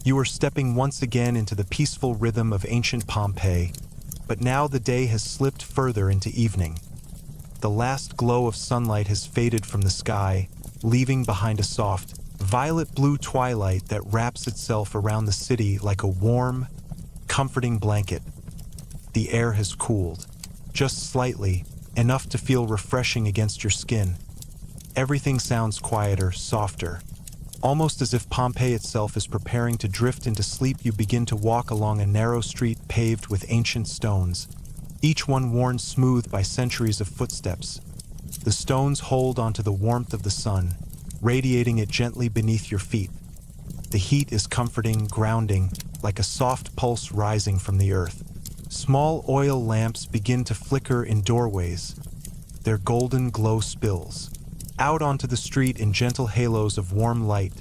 You are stepping once again into the peaceful rhythm of ancient Pompeii, but now the day has slipped further into evening. The last glow of sunlight has faded from the sky, leaving behind a soft, violet-blue twilight that wraps itself around the city like a warm, comforting blanket. The air has cooled, just slightly, enough to feel refreshing against your skin. Everything sounds quieter, softer. Almost as if Pompeii itself is preparing to drift into sleep, you begin to walk along a narrow street paved with ancient stones, each one worn smooth by centuries of footsteps. The stones hold onto the warmth of the sun, radiating it gently beneath your feet. The heat is comforting, grounding, like a soft pulse rising from the earth. Small oil lamps begin to flicker in doorways. Their golden glow spills out onto the street in gentle halos of warm light.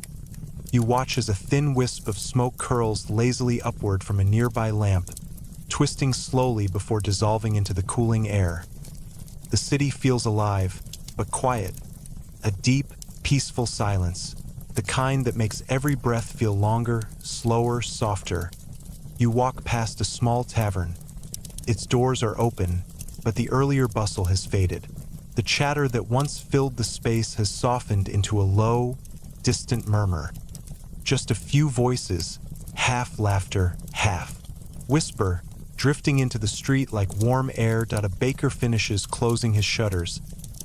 You watch as a thin wisp of smoke curls lazily upward from a nearby lamp, twisting slowly before dissolving into the cooling air. The city feels alive, but quiet. A deep, peaceful silence, the kind that makes every breath feel longer, slower, softer. You walk past a small tavern. Its doors are open, but the earlier bustle has faded. The chatter that once filled the space has softened into a low, distant murmur. Just a few voices, half laughter, half whisper, drifting into the street like warm air. A baker finishes closing his shutters,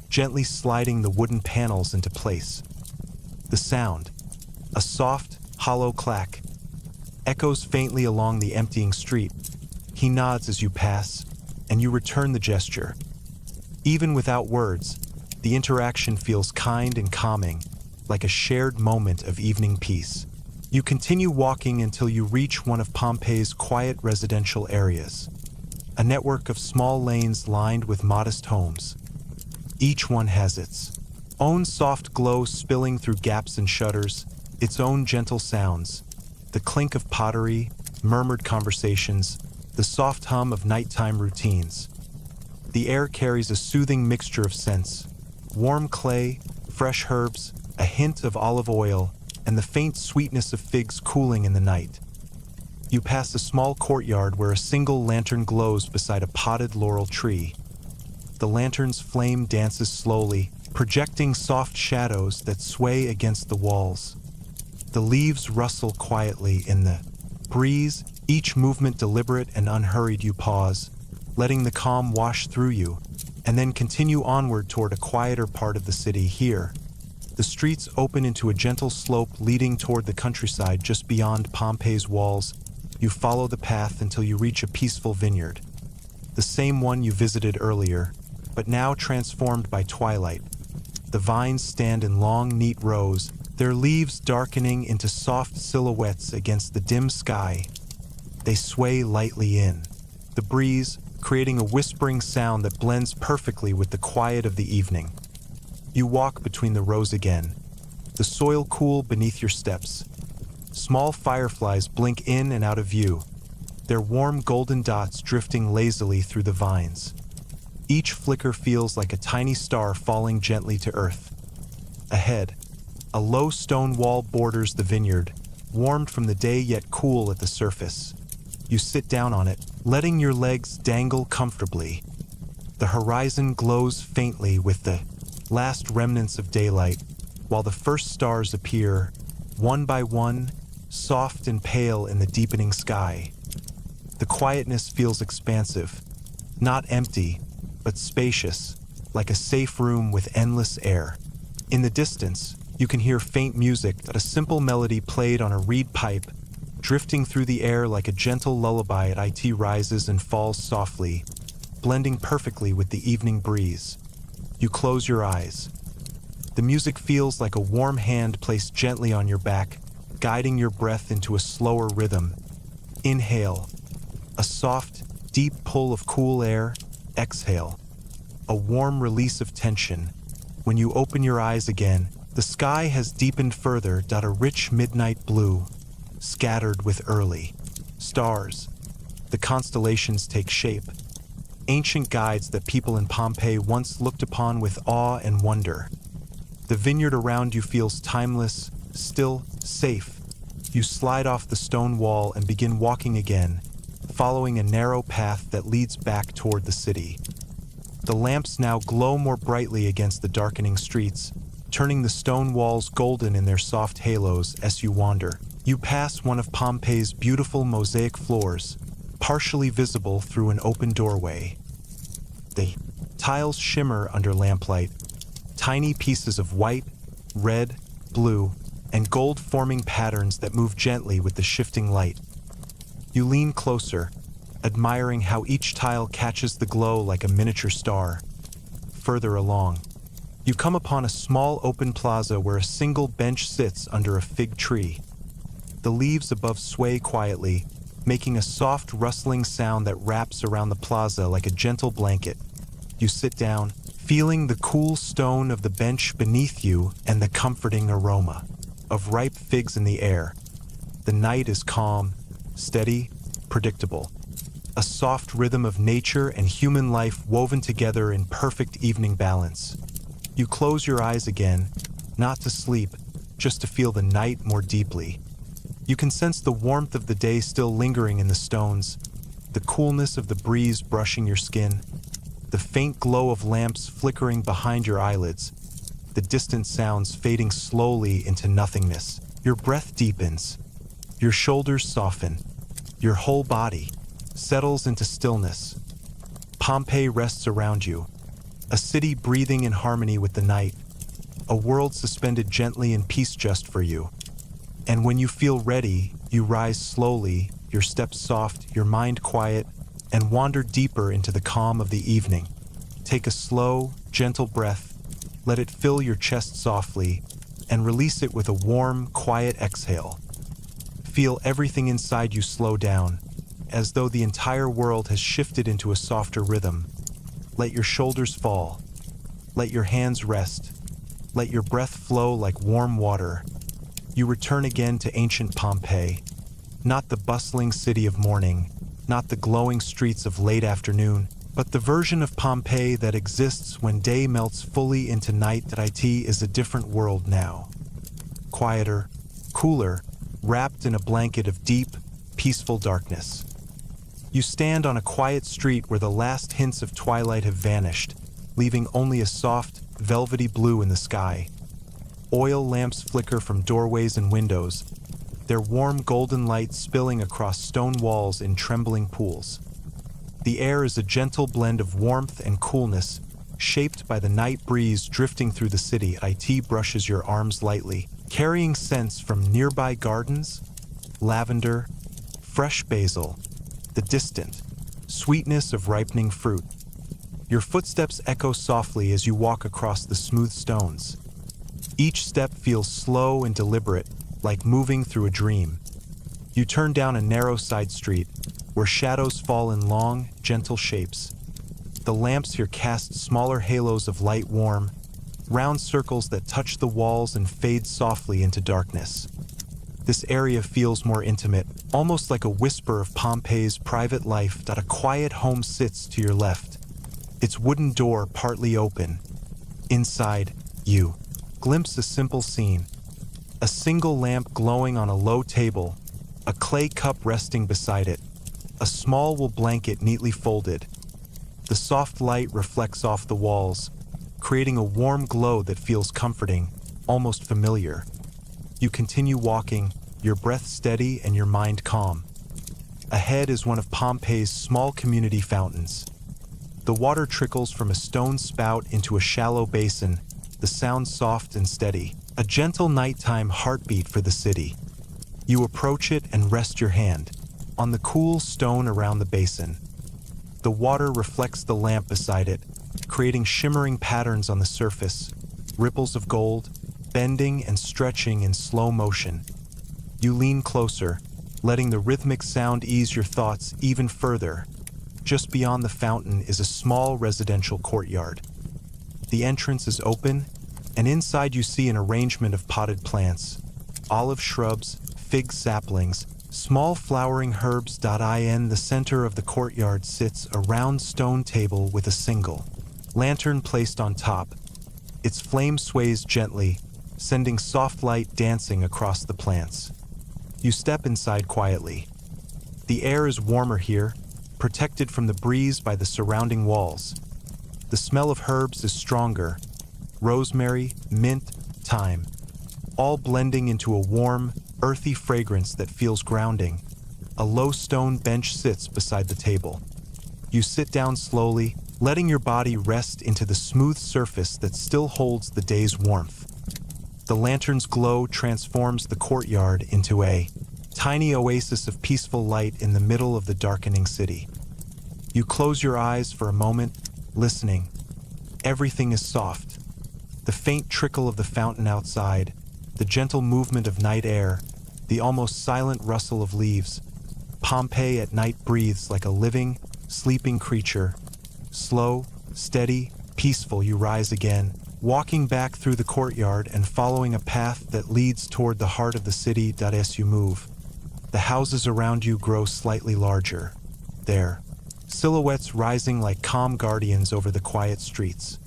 gently sliding the wooden panels into place. The sound, a soft, hollow clack, echoes faintly along the emptying street. He nods as you pass, and you return the gesture. Even without words, the interaction feels kind and calming, like a shared moment of evening peace. You continue walking until you reach one of Pompeii's quiet residential areas, a network of small lanes lined with modest homes. Each one has its own soft glow spilling through gaps and shutters, its own gentle sounds, the clink of pottery, murmured conversations, the soft hum of nighttime routines. The air carries a soothing mixture of scents: warm clay, fresh herbs, a hint of olive oil, and the faint sweetness of figs cooling in the night. You pass a small courtyard where a single lantern glows beside a potted laurel tree. The lantern's flame dances slowly, projecting soft shadows that sway against the walls. The leaves rustle quietly in the breeze, each movement deliberate and unhurried. You pause, letting the calm wash through you, and then continue onward toward a quieter part of the city. Here, the streets open into a gentle slope leading toward the countryside just beyond Pompeii's walls. You follow the path until you reach a peaceful vineyard, the same one you visited earlier, but now transformed by twilight. The vines stand in long, neat rows, their leaves darkening into soft silhouettes against the dim sky. They sway lightly in the breeze, creating a whispering sound that blends perfectly with the quiet of the evening. You walk between the rows again, the soil cool beneath your steps. Small fireflies blink in and out of view, their warm golden dots drifting lazily through the vines. Each flicker feels like a tiny star falling gently to earth. Ahead, a low stone wall borders the vineyard, warmed from the day yet cool at the surface. You sit down on it, letting your legs dangle comfortably. The horizon glows faintly with the last remnants of daylight, while the first stars appear, one by one, soft and pale in the deepening sky. The quietness feels expansive, not empty, but spacious, like a safe room with endless air. In the distance, you can hear faint music, a simple melody played on a reed pipe, drifting through the air like a gentle lullaby. It rises and falls softly, blending perfectly with the evening breeze. You close your eyes. The music feels like a warm hand placed gently on your back, guiding your breath into a slower rhythm. Inhale, a soft, deep pull of cool air. Exhale, a warm release of tension. When you open your eyes again, the sky has deepened further. A rich midnight blue, scattered with early stars. The constellations take shape, ancient guides that people in Pompeii once looked upon with awe and wonder. The vineyard around you feels timeless, still, safe. You slide off the stone wall and begin walking again, following a narrow path that leads back toward the city. The lamps now glow more brightly against the darkening streets, turning the stone walls golden in their soft halos. As you wander, you pass one of Pompeii's beautiful mosaic floors, partially visible through an open doorway. The tiles shimmer under lamplight, tiny pieces of white, red, blue, and gold forming patterns that move gently with the shifting light. You lean closer, admiring how each tile catches the glow like a miniature star. Further along, you come upon a small open plaza where a single bench sits under a fig tree. The leaves above sway quietly, making a soft rustling sound that wraps around the plaza like a gentle blanket. You sit down, feeling the cool stone of the bench beneath you and the comforting aroma of ripe figs in the air. The night is calm, steady, predictable. A soft rhythm of nature and human life woven together in perfect evening balance. You close your eyes again, not to sleep, just to feel the night more deeply. You can sense the warmth of the day still lingering in the stones, the coolness of the breeze brushing your skin, the faint glow of lamps flickering behind your eyelids, the distant sounds fading slowly into nothingness. Your breath deepens, your shoulders soften, your whole body settles into stillness. Pompeii rests around you, a city breathing in harmony with the night, a world suspended gently in peace just for you. And when you feel ready, you rise slowly, your steps soft, your mind quiet, and wander deeper into the calm of the evening. Take a slow, gentle breath, let it fill your chest softly, and release it with a warm, quiet exhale. Feel everything inside you slow down, as though the entire world has shifted into a softer rhythm. Let your shoulders fall. Let your hands rest. Let your breath flow like warm water. You return again to ancient Pompeii, not the bustling city of morning, not the glowing streets of late afternoon, but the version of Pompeii that exists when day melts fully into night. That it is a different world now. Quieter, cooler, wrapped in a blanket of deep, peaceful darkness. You stand on a quiet street where the last hints of twilight have vanished, leaving only a soft, velvety blue in the sky. Oil lamps flicker from doorways and windows, their warm golden light spilling across stone walls in trembling pools. The air is a gentle blend of warmth and coolness, shaped by the night breeze drifting through the city. It brushes your arms lightly, carrying scents from nearby gardens, lavender, fresh basil, the distant sweetness of ripening fruit. Your footsteps echo softly as you walk across the smooth stones. Each step feels slow and deliberate, like moving through a dream. You turn down a narrow side street, where shadows fall in long, gentle shapes. The lamps here cast smaller halos of light, warm, round circles that touch the walls and fade softly into darkness. This area feels more intimate, almost like a whisper of Pompeii's private life. A quiet home sits to your left, its wooden door partly open. Inside, you glimpse a simple scene. A single lamp glowing on a low table, a clay cup resting beside it, a small wool blanket neatly folded. The soft light reflects off the walls, creating a warm glow that feels comforting, almost familiar. You continue walking, your breath steady and your mind calm. Ahead is one of Pompeii's small community fountains. The water trickles from a stone spout into a shallow basin, the sound soft and steady, a gentle nighttime heartbeat for the city. You approach it and rest your hand on the cool stone around the basin. The water reflects the lamp beside it, creating shimmering patterns on the surface, ripples of gold, bending and stretching in slow motion. You lean closer, letting the rhythmic sound ease your thoughts even further. Just beyond the fountain is a small residential courtyard. The entrance is open, and inside you see an arrangement of potted plants, olive shrubs, fig saplings, small flowering herbs. In the center of the courtyard sits a round stone table with a single lantern placed on top. Its flame sways gently, sending soft light dancing across the plants. You step inside quietly. The air is warmer here, protected from the breeze by the surrounding walls. The smell of herbs is stronger, rosemary, mint, thyme, all blending into a warm, earthy fragrance that feels grounding. A low stone bench sits beside the table. You sit down slowly, letting your body rest into the smooth surface that still holds the day's warmth. The lantern's glow transforms the courtyard into a tiny oasis of peaceful light in the middle of the darkening city. You close your eyes for a moment, listening. Everything is soft. The faint trickle of the fountain outside, the gentle movement of night air, the almost silent rustle of leaves. Pompeii at night breathes like a living, sleeping creature. Slow, steady, peaceful, you rise again, walking back through the courtyard and following a path that leads toward the heart of the city. As you move, the houses around you grow slightly larger. Their silhouettes rising like calm guardians over the quiet streets.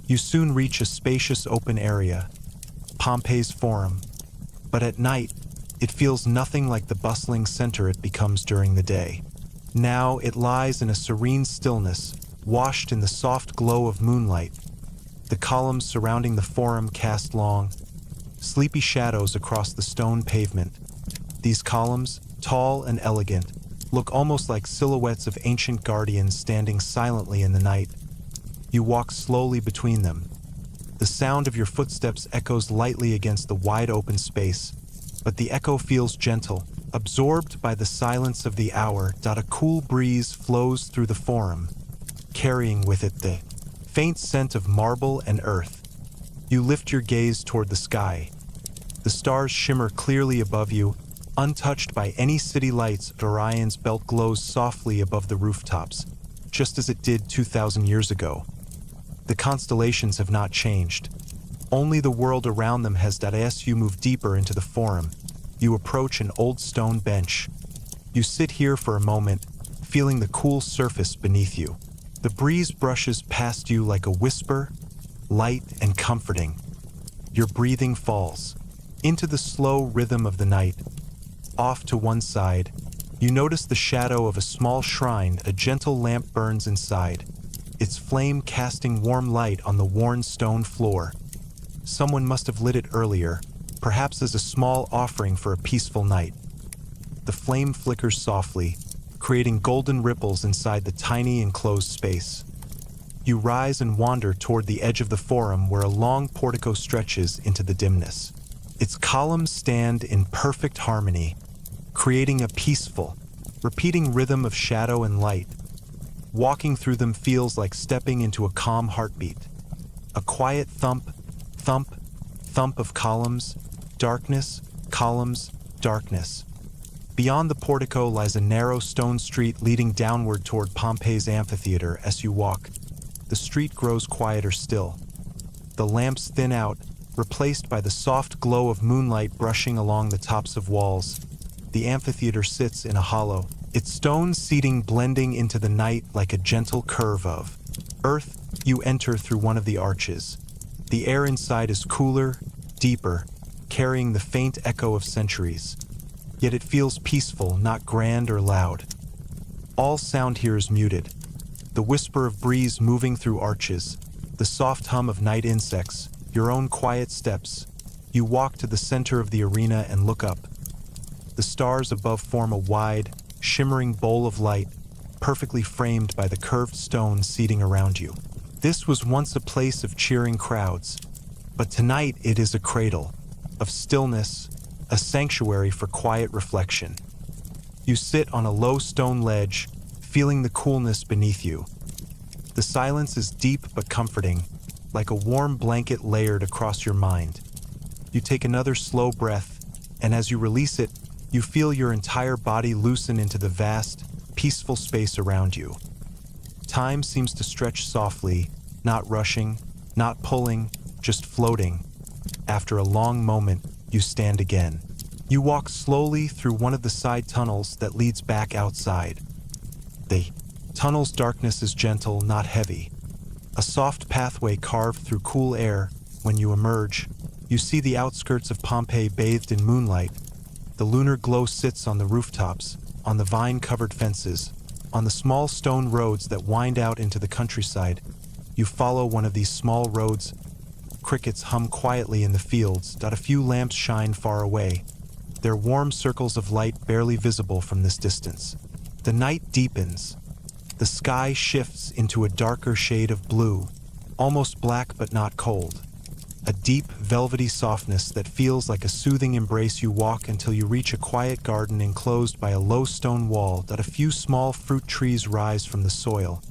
You soon reach a spacious open area, Pompeii's Forum, but at night, it feels nothing like the bustling center it becomes during the day. Now it lies in a serene stillness, washed in the soft glow of moonlight. The columns surrounding the Forum cast long, sleepy shadows across the stone pavement. These columns, tall and elegant, look almost like silhouettes of ancient guardians standing silently in the night. You walk slowly between them. The sound of your footsteps echoes lightly against the wide open space, but the echo feels gentle, absorbed by the silence of the hour. A cool breeze flows through the Forum, carrying with it the faint scent of marble and earth. You lift your gaze toward the sky. The stars shimmer clearly above you, untouched by any city lights. Orion's belt glows softly above the rooftops, just as it did 2,000 years ago. The constellations have not changed. Only the world around them has. As you move deeper into the Forum, you approach an old stone bench. You sit here for a moment, feeling the cool surface beneath you. The breeze brushes past you like a whisper, light and comforting. Your breathing falls into the slow rhythm of the night. Off to one side, you notice the shadow of a small shrine. A gentle lamp burns inside, its flame casting warm light on the worn stone floor. Someone must have lit it earlier, perhaps as a small offering for a peaceful night. The flame flickers softly, creating golden ripples inside the tiny enclosed space. You rise and wander toward the edge of the Forum, where a long portico stretches into the dimness. Its columns stand in perfect harmony, creating a peaceful, repeating rhythm of shadow and light. Walking through them feels like stepping into a calm heartbeat. A quiet thump, thump, thump of columns, darkness, columns, darkness. Beyond the portico lies a narrow stone street leading downward toward Pompeii's amphitheater. As you walk, the street grows quieter still. The lamps thin out, replaced by the soft glow of moonlight brushing along the tops of walls. The amphitheater sits in a hollow, its stone seating blending into the night like a gentle curve of earth. You enter through one of the arches. The air inside is cooler, deeper, carrying the faint echo of centuries. Yet it feels peaceful, not grand or loud. All sound here is muted. The whisper of breeze moving through arches, the soft hum of night insects, your own quiet steps. You walk to the center of the arena and look up. The stars above form a wide, shimmering bowl of light, perfectly framed by the curved stone seating around you. This was once a place of cheering crowds, but tonight it is a cradle of stillness, a sanctuary for quiet reflection. You sit on a low stone ledge, feeling the coolness beneath you. The silence is deep but comforting, like a warm blanket layered across your mind. You take another slow breath, and as you release it, you feel your entire body loosen into the vast, peaceful space around you. Time seems to stretch softly, not rushing, not pulling, just floating. After a long moment, you stand again. You walk slowly through one of the side tunnels that leads back outside. The tunnel's darkness is gentle, not heavy. A soft pathway carved through cool air. When you emerge, you see the outskirts of Pompeii bathed in moonlight. The lunar glow sits on the rooftops, on the vine-covered fences, on the small stone roads that wind out into the countryside. You follow one of these small roads. Crickets hum quietly in the fields. A few lamps shine far away, their warm circles of light barely visible from this distance. The night deepens. The The sky shifts into a darker shade of blue, almost black but not cold. A deep, velvety softness that feels like a soothing embrace. You walk until you reach a quiet garden enclosed by a low stone wall that a few small fruit trees rise from the soil.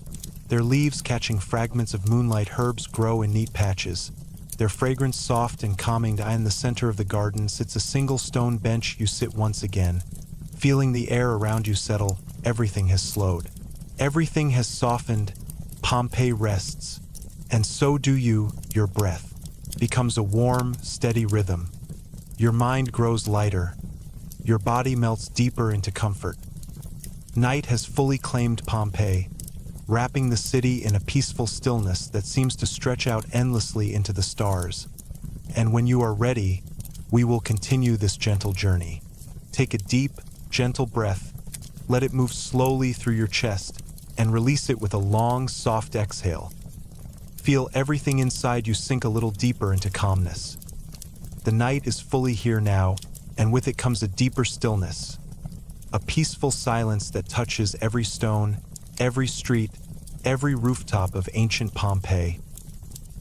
Their leaves catching fragments of moonlight. Herbs grow in neat patches, their fragrance soft and calming. In the center of the garden sits a single stone bench. You sit once again, feeling the air around you settle. Everything has slowed. Everything has softened. Pompeii rests, and so do you. Your breath becomes a warm, steady rhythm. Your mind grows lighter. Your body melts deeper into comfort. Night has fully claimed Pompeii, wrapping the city in a peaceful stillness that seems to stretch out endlessly into the stars. And when you are ready, we will continue this gentle journey. Take a deep, gentle breath, let it move slowly through your chest, and release it with a long, soft exhale. Feel everything inside you sink a little deeper into calmness. The night is fully here now, and with it comes a deeper stillness. A peaceful silence that touches every stone, every street, every rooftop of ancient Pompeii.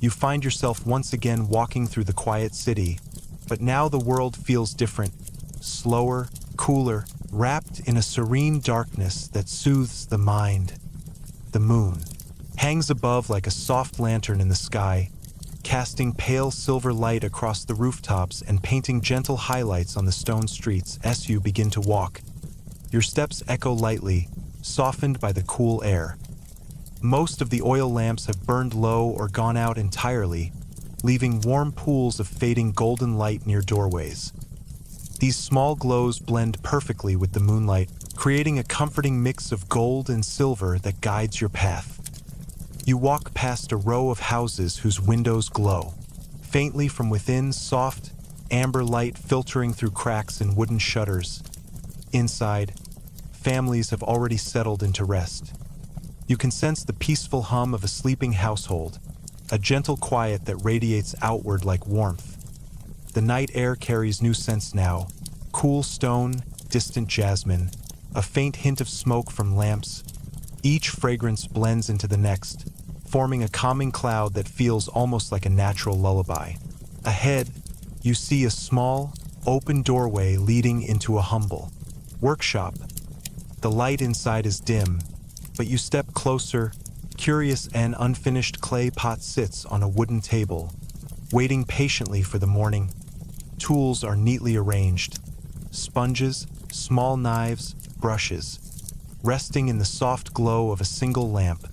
You find yourself once again walking through the quiet city, but now the world feels different, slower, cooler, wrapped in a serene darkness that soothes the mind. The moon hangs above like a soft lantern in the sky, casting pale silver light across the rooftops and painting gentle highlights on the stone streets as you begin to walk. Your steps echo lightly, softened by the cool air. Most of the oil lamps have burned low or gone out entirely, leaving warm pools of fading golden light near doorways. These small glows blend perfectly with the moonlight, creating a comforting mix of gold and silver that guides your path. You walk past a row of houses whose windows glow. Faintly from within, soft, amber light filtering through cracks in wooden shutters. Inside, families have already settled into rest. You can sense the peaceful hum of a sleeping household, a gentle quiet that radiates outward like warmth. The night air carries new scents now: cool stone, distant jasmine, a faint hint of smoke from lamps. Each fragrance blends into the next, forming a calming cloud that feels almost like a natural lullaby. Ahead, you see a small, open doorway leading into a humble workshop. The light inside is dim, but you step closer. Curious, an unfinished clay pot sits on a wooden table, waiting patiently for the morning. Tools are neatly arranged: sponges, small knives, brushes, resting in the soft glow of a single lamp.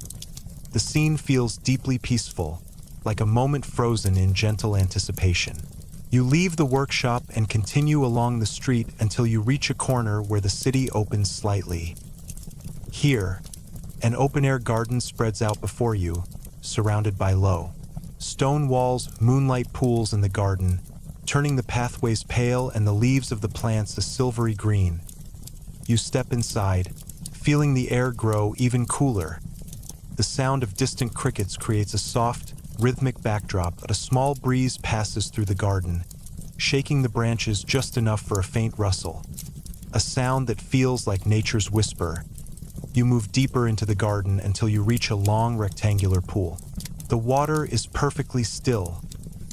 The scene feels deeply peaceful, like a moment frozen in gentle anticipation. You leave the workshop and continue along the street until you reach a corner where the city opens slightly. Here, an open-air garden spreads out before you, surrounded by low stone walls. Moonlight pools in the garden, turning the pathways pale and the leaves of the plants a silvery green. You step inside, feeling the air grow even cooler. The sound of distant crickets creates a soft, rhythmic backdrop, but a small breeze passes through the garden, shaking the branches just enough for a faint rustle. A sound that feels like nature's whisper. You move deeper into the garden until you reach a long rectangular pool. The water is perfectly still,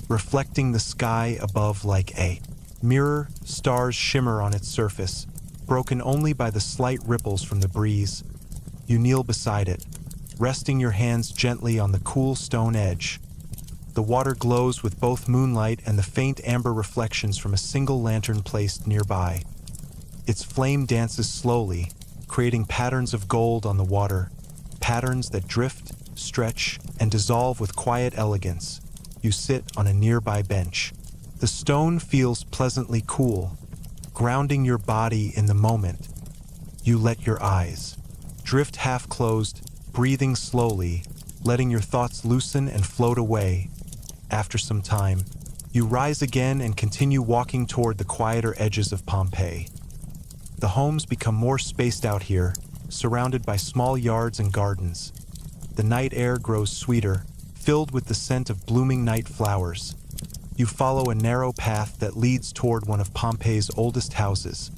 reflecting the sky above like a mirror. Stars shimmer on its surface, broken only by the slight ripples from the breeze. You kneel beside it, resting your hands gently on the cool stone edge. The water glows with both moonlight and the faint amber reflections from a single lantern placed nearby. Its flame dances slowly, creating patterns of gold on the water, patterns that drift, stretch, and dissolve with quiet elegance. You sit on a nearby bench. The stone feels pleasantly cool, grounding your body in the moment. You let your eyes drift half closed, breathing slowly, letting your thoughts loosen and float away. After some time, you rise again and continue walking toward the quieter edges of Pompeii. The homes become more spaced out here, surrounded by small yards and gardens. The night air grows sweeter, filled with the scent of blooming night flowers. You follow a narrow path that leads toward one of Pompeii's oldest houses.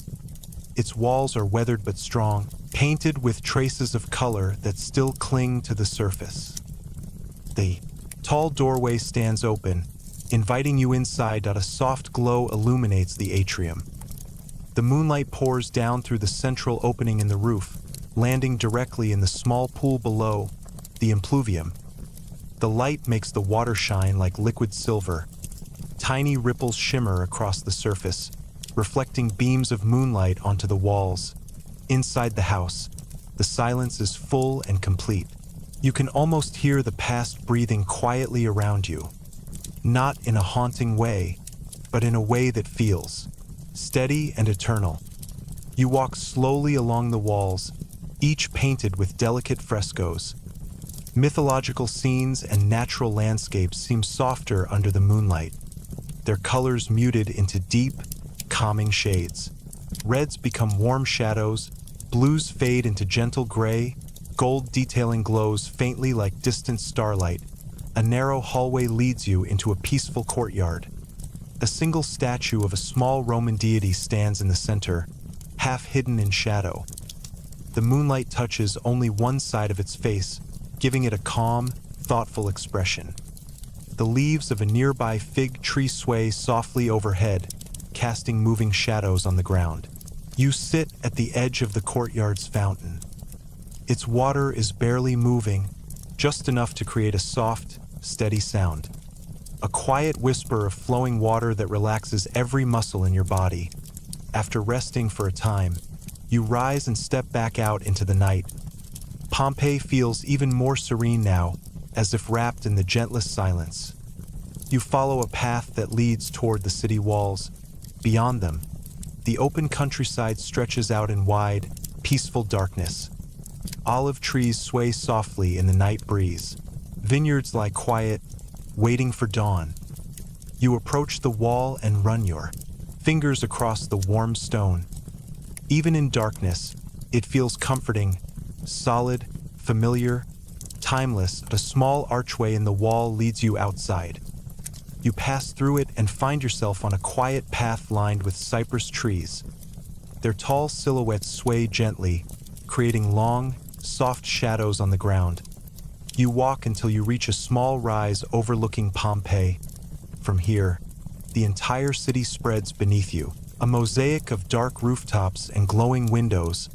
Its walls are weathered but strong, painted with traces of color that still cling to the surface. The tall doorway stands open, inviting you inside. A soft glow illuminates the atrium. The moonlight pours down through the central opening in the roof, landing directly in the small pool below, the impluvium. The light makes the water shine like liquid silver. Tiny ripples shimmer across the surface, reflecting beams of moonlight onto the walls. Inside the house, the silence is full and complete. You can almost hear the past breathing quietly around you. Not in a haunting way, but in a way that feels steady and eternal. You walk slowly along the walls, each painted with delicate frescoes. Mythological scenes and natural landscapes seem softer under the moonlight, their colors muted into deep, calming shades. Reds become warm shadows, blues fade into gentle gray, gold detailing glows faintly like distant starlight. A narrow hallway leads you into a peaceful courtyard. A single statue of a small Roman deity stands in the center, half hidden in shadow. The moonlight touches only one side of its face, giving it a calm, thoughtful expression. The leaves of a nearby fig tree sway softly overhead, casting moving shadows on the ground. You sit at the edge of the courtyard's fountain. Its water is barely moving, just enough to create a soft, steady sound. A quiet whisper of flowing water that relaxes every muscle in your body. After resting for a time, you rise and step back out into the night. Pompeii feels even more serene now, as if wrapped in the gentlest silence. You follow a path that leads toward the city walls. Beyond them, the open countryside stretches out in wide, peaceful darkness. Olive trees sway softly in the night breeze. Vineyards lie quiet, waiting for dawn. You approach the wall and run your fingers across the warm stone. Even in darkness, it feels comforting, solid, familiar, timeless. A small archway in the wall leads you outside. You pass through it and find yourself on a quiet path lined with cypress trees. Their tall silhouettes sway gently, creating long, soft shadows on the ground. You walk until you reach a small rise overlooking Pompeii. From here, the entire city spreads beneath you, a mosaic of dark rooftops and glowing windows,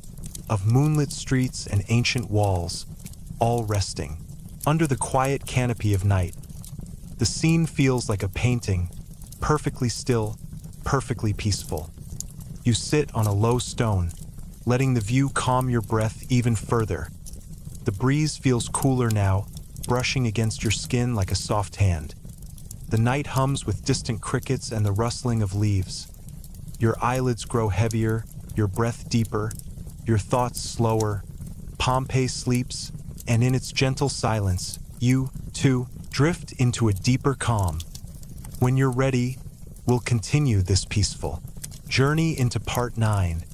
of moonlit streets and ancient walls, all resting under the quiet canopy of night. The scene feels like a painting, perfectly still, perfectly peaceful. You sit on a low stone, letting the view calm your breath even further. The breeze feels cooler now, brushing against your skin like a soft hand. The night hums with distant crickets and the rustling of leaves. Your eyelids grow heavier, your breath deeper, your thoughts slower. Pompeii sleeps, and in its gentle silence, you, too, drift into a deeper calm. When you're ready, we'll continue this peaceful journey into Part 9,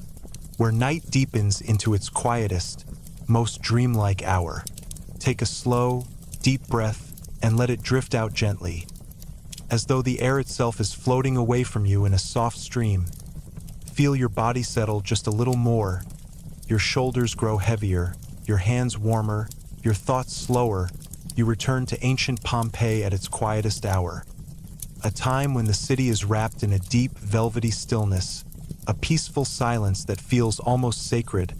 where night deepens into its quietest, most dreamlike hour. Take a slow, deep breath and let it drift out gently, as though the air itself is floating away from you in a soft stream. Feel your body settle just a little more. Your shoulders grow heavier, your hands warmer, your thoughts slower. You return to ancient Pompeii at its quietest hour. A time when the city is wrapped in a deep, velvety stillness, a peaceful silence that feels almost sacred.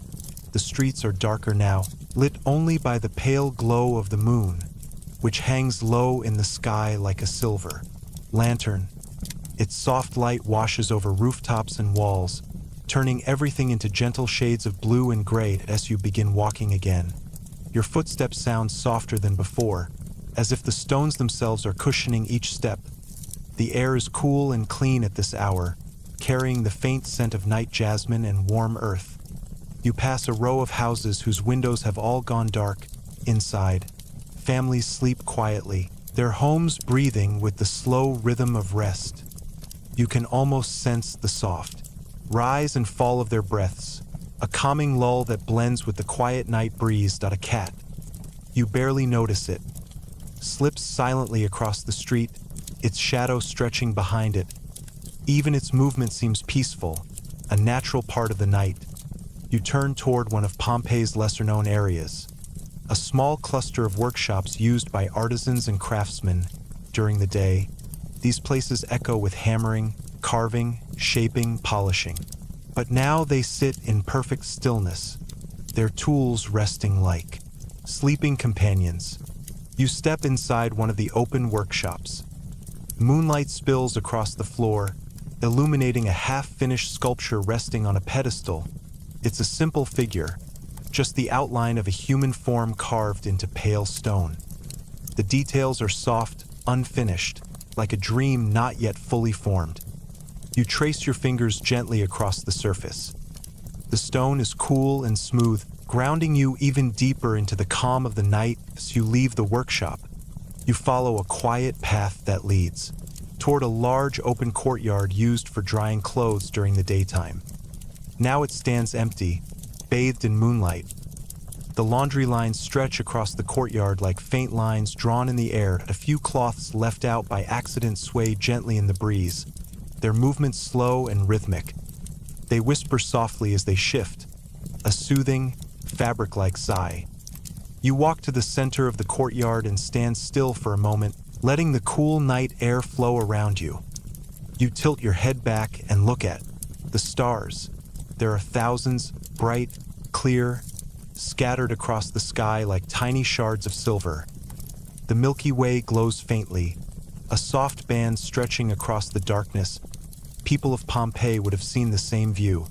The streets are darker now, lit only by the pale glow of the moon, which hangs low in the sky like a silver lantern. Its soft light washes over rooftops and walls, turning everything into gentle shades of blue and gray as you begin walking again. Your footsteps sound softer than before, as if the stones themselves are cushioning each step. The air is cool and clean at this hour, carrying the faint scent of night jasmine and warm earth. You pass a row of houses whose windows have all gone dark. Inside, families sleep quietly, their homes breathing with the slow rhythm of rest. You can almost sense the soft rise and fall of their breaths, a calming lull that blends with the quiet night breeze. A cat, you barely notice it, slips silently across the street, its shadow stretching behind it. Even its movement seems peaceful, a natural part of the night, you turn toward one of Pompeii's lesser-known areas, a small cluster of workshops used by artisans and craftsmen during the day. These places echo with hammering, carving, shaping, polishing. But now they sit in perfect stillness, their tools resting like sleeping companions. You step inside one of the open workshops. Moonlight spills across the floor, illuminating a half-finished sculpture resting on a pedestal. It's a simple figure, just the outline of a human form carved into pale stone. The details are soft, unfinished, like a dream not yet fully formed. You trace your fingers gently across the surface. The stone is cool and smooth, grounding you even deeper into the calm of the night. As you leave the workshop, you follow a quiet path that leads toward a large open courtyard used for drying clothes during the daytime. Now it stands empty, bathed in moonlight. The laundry lines stretch across the courtyard like faint lines drawn in the air. A few cloths left out by accident sway gently in the breeze, their movements slow and rhythmic. They whisper softly as they shift, a soothing, fabric-like sigh. You walk to the center of the courtyard and stand still for a moment, letting the cool night air flow around you. You tilt your head back and look at the stars. There are thousands, bright, clear, scattered across the sky like tiny shards of silver. The Milky Way glows faintly, a soft band stretching across the darkness. People of Pompeii would have seen the same view.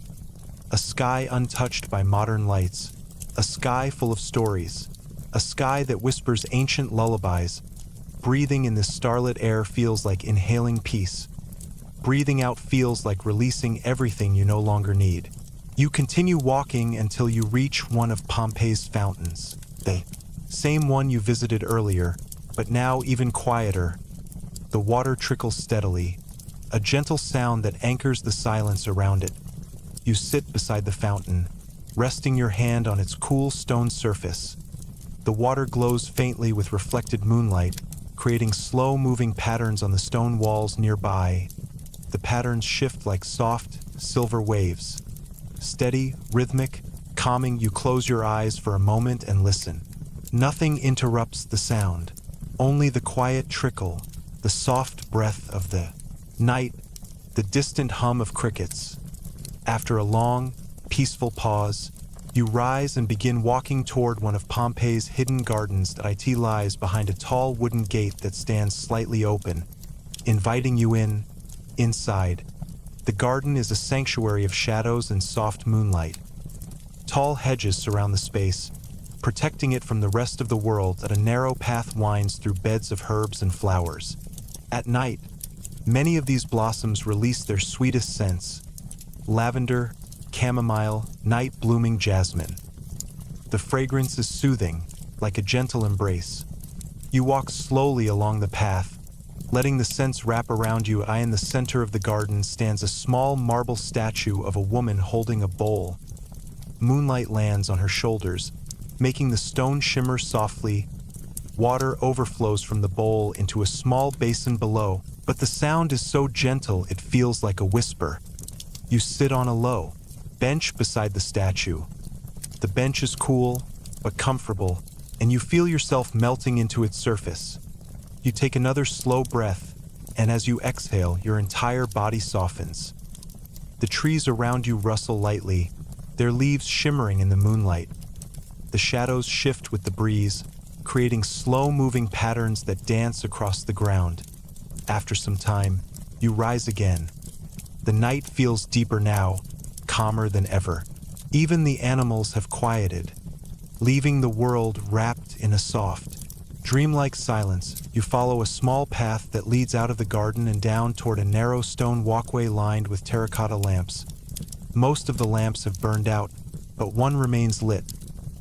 A sky untouched by modern lights, a sky full of stories, a sky that whispers ancient lullabies. Breathing in this starlit air feels like inhaling peace. Breathing out feels like releasing everything you no longer need. You continue walking until you reach one of Pompeii's fountains, the same one you visited earlier, but now even quieter. The water trickles steadily, a gentle sound that anchors the silence around it. You sit beside the fountain, resting your hand on its cool stone surface. The water glows faintly with reflected moonlight, creating slow-moving patterns on the stone walls nearby. The patterns shift like soft, silver waves. Steady, rhythmic, calming. You close your eyes for a moment and listen. Nothing interrupts the sound, only the quiet trickle, the soft breath of the night, the distant hum of crickets. After a long, peaceful pause, you rise and begin walking toward one of Pompeii's hidden gardens. It lies behind a tall wooden gate that stands slightly open, inviting you in. Inside, the garden is a sanctuary of shadows and soft moonlight. Tall hedges surround the space, protecting it from the rest of the world. A narrow path winds through beds of herbs and flowers. At night, many of these blossoms release their sweetest scents: lavender, chamomile, night-blooming jasmine. The fragrance is soothing, like a gentle embrace. You walk slowly along the path, letting the scents wrap around you. In the center of the garden stands a small marble statue of a woman holding a bowl. Moonlight lands on her shoulders, making the stone shimmer softly. Water overflows from the bowl into a small basin below, but the sound is so gentle it feels like a whisper. You sit on a low bench beside the statue. The bench is cool, but comfortable, and you feel yourself melting into its surface. You take another slow breath, and as you exhale, your entire body softens. The trees around you rustle lightly, their leaves shimmering in the moonlight. The shadows shift with the breeze, creating slow-moving patterns that dance across the ground. After some time, you rise again. The night feels deeper now, calmer than ever. Even the animals have quieted, leaving the world wrapped in a soft, dreamlike silence. You follow a small path that leads out of the garden and down toward a narrow stone walkway lined with terracotta lamps. Most of the lamps have burned out, but one remains lit.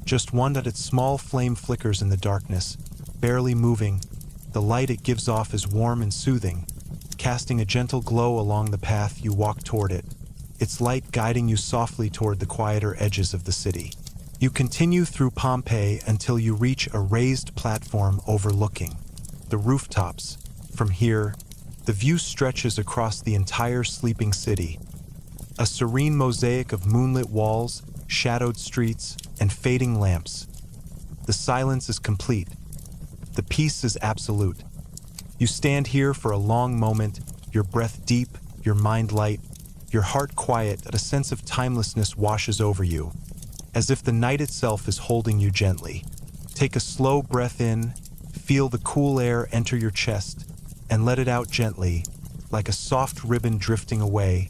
Just one. Its small flame flickers in the darkness, barely moving. The light it gives off is warm and soothing, casting a gentle glow along the path you walk toward it, its light guiding you softly toward the quieter edges of the city. You continue through Pompeii until you reach a raised platform overlooking the rooftops. From here, the view stretches across the entire sleeping city. a serene mosaic of moonlit walls, shadowed streets, and fading lamps. The silence is complete. The peace is absolute. You stand here for a long moment, your breath deep, your mind light, your heart quiet, and a sense of timelessness washes over you, as if the night itself is holding you gently. Take a slow breath in, feel the cool air enter your chest, and let it out gently, like a soft ribbon drifting away.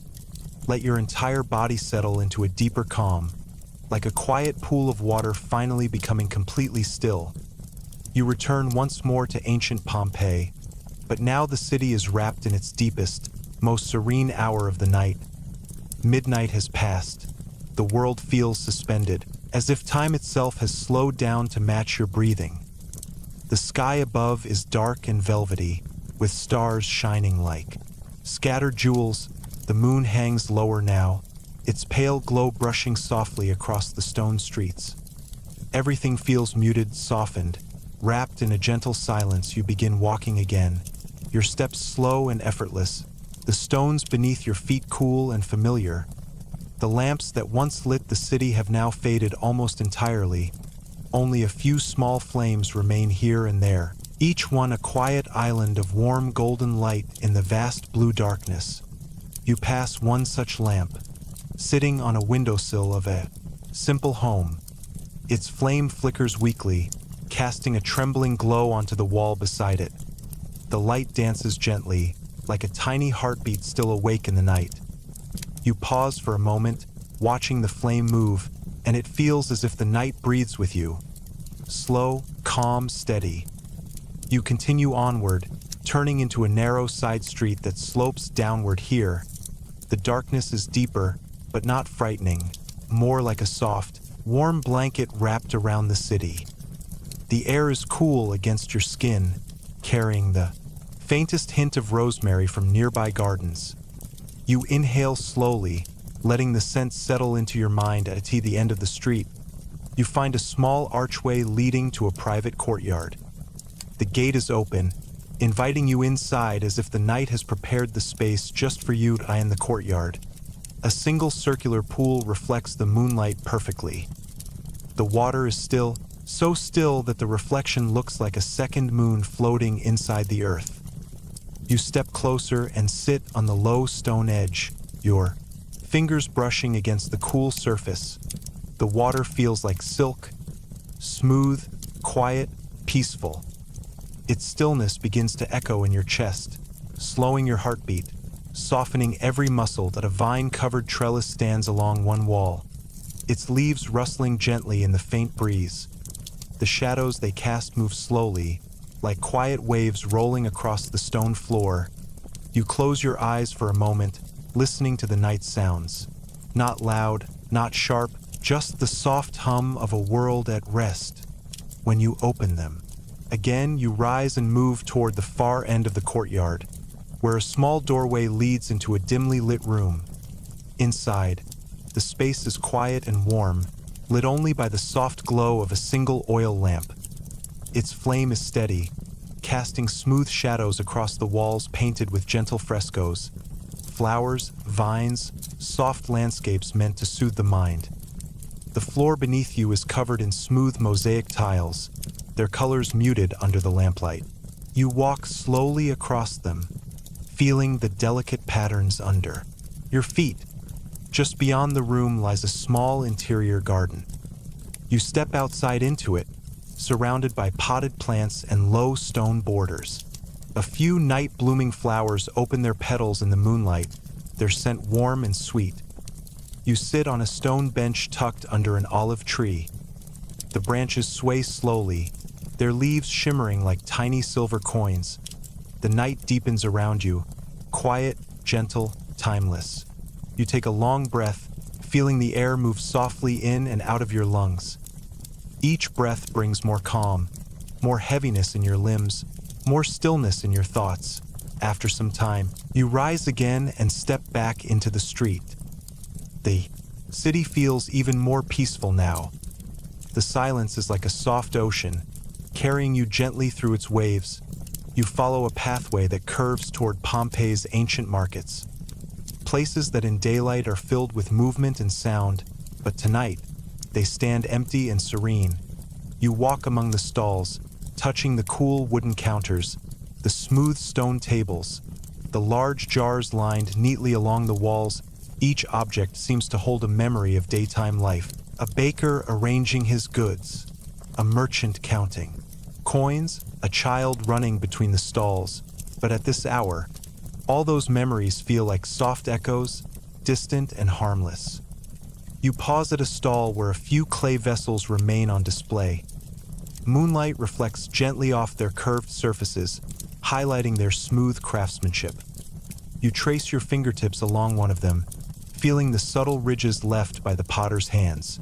Let your entire body settle into a deeper calm, like a quiet pool of water finally becoming completely still. You return once more to ancient Pompeii, but now the city is wrapped in its deepest, most serene hour of the night. Midnight has passed. The world feels suspended, as if time itself has slowed down to match your breathing. The sky above is dark and velvety, with stars shining like scattered jewels. The moon hangs lower now, its pale glow brushing softly across the stone streets. Everything feels muted, softened. Wrapped in a gentle silence, you begin walking again, your steps slow and effortless, the stones beneath your feet cool and familiar. The lamps that once lit the city have now faded almost entirely. Only a few small flames remain here and there, each one a quiet island of warm golden light in the vast blue darkness. You pass one such lamp, sitting on a windowsill of a simple home. Its flame flickers weakly, casting a trembling glow onto the wall beside it. The light dances gently, like a tiny heartbeat still awake in the night. You pause for a moment, watching the flame move, and it feels as if the night breathes with you. Slow, calm, steady. You continue onward, turning into a narrow side street that slopes downward here. The darkness is deeper, but not frightening, more like a soft, warm blanket wrapped around the city. The air is cool against your skin, carrying the faintest hint of rosemary from nearby gardens. You inhale slowly, letting the scent settle into your mind at the end of the street. You find a small archway leading to a private courtyard. The gate is open, inviting you inside as if the night has prepared the space just for you in the courtyard. A single circular pool reflects the moonlight perfectly. The water is still, so still that the reflection looks like a second moon floating inside the earth. You step closer and sit on the low stone edge, your fingers brushing against the cool surface. The water feels like silk, smooth, quiet, peaceful. Its stillness begins to echo in your chest, slowing your heartbeat, softening every muscle. That a vine-covered trellis stands along one wall, its leaves rustling gently in the faint breeze. The shadows they cast move slowly, like quiet waves rolling across the stone floor. You close your eyes for a moment, listening to the night sounds. Not loud, not sharp, just the soft hum of a world at rest. When you open them, again you rise and move toward the far end of the courtyard, where a small doorway leads into a dimly lit room. Inside, the space is quiet and warm, lit only by the soft glow of a single oil lamp. Its flame is steady, casting smooth shadows across the walls painted with gentle frescoes. Flowers, vines, soft landscapes meant to soothe the mind. The floor beneath you is covered in smooth mosaic tiles, their colors muted under the lamplight. You walk slowly across them, feeling the delicate patterns under your feet. Just beyond the room lies a small interior garden. You step outside into it, surrounded by potted plants and low stone borders. A few night-blooming flowers open their petals in the moonlight, their scent warm and sweet. You sit on a stone bench tucked under an olive tree. The branches sway slowly, their leaves shimmering like tiny silver coins. The night deepens around you, quiet, gentle, timeless. You take a long breath, feeling the air move softly in and out of your lungs. Each breath brings more calm, more heaviness in your limbs, more stillness in your thoughts. After some time, you rise again and step back into the street. The city feels even more peaceful now. The silence is like a soft ocean, carrying you gently through its waves. You follow a pathway that curves toward Pompeii's ancient markets. places that in daylight are filled with movement and sound, but tonight, they stand empty and serene. You walk among the stalls, touching the cool wooden counters, the smooth stone tables, the large jars lined neatly along the walls. Each object seems to hold a memory of daytime life. A baker arranging his goods, a merchant counting coins, a child running between the stalls. But at this hour, all those memories feel like soft echoes, distant and harmless. You pause at a stall where a few clay vessels remain on display. Moonlight reflects gently off their curved surfaces, highlighting their smooth craftsmanship. You trace your fingertips along one of them, feeling the subtle ridges left by the potter's hands.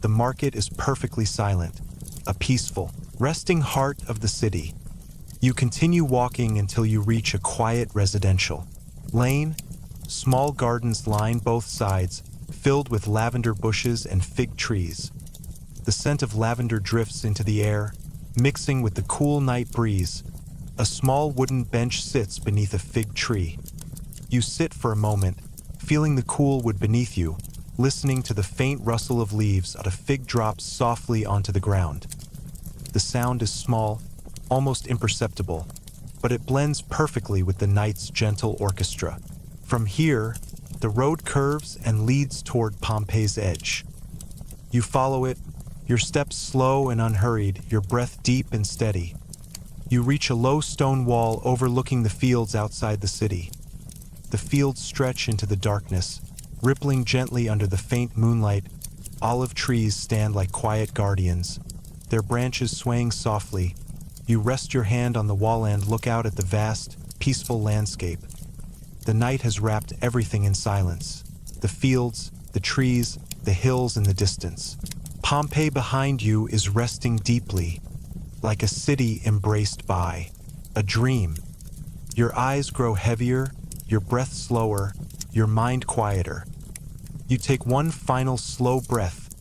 The market is perfectly silent, a peaceful, resting heart of the city. You continue walking until you reach a quiet residential lane. Small gardens line both sides, filled with lavender bushes and fig trees. The scent of lavender drifts into the air, mixing with the cool night breeze. A small wooden bench sits beneath a fig tree. You sit for a moment, feeling the cool wood beneath you, listening to the faint rustle of leaves as a fig drops softly onto the ground. The sound is small, almost imperceptible, but it blends perfectly with the night's gentle orchestra. From here, the road curves and leads toward Pompeii's edge. You follow it, your steps slow and unhurried, your breath deep and steady. You reach a low stone wall overlooking the fields outside the city. The fields stretch into the darkness, rippling gently under the faint moonlight. Olive trees stand like quiet guardians, their branches swaying softly. You rest your hand on the wall and look out at the vast, peaceful landscape. The night has wrapped everything in silence. The fields, the trees, the hills in the distance. Pompeii behind you is resting deeply, like a city embraced by a dream. Your eyes grow heavier, your breath slower, your mind quieter. You take one final slow breath,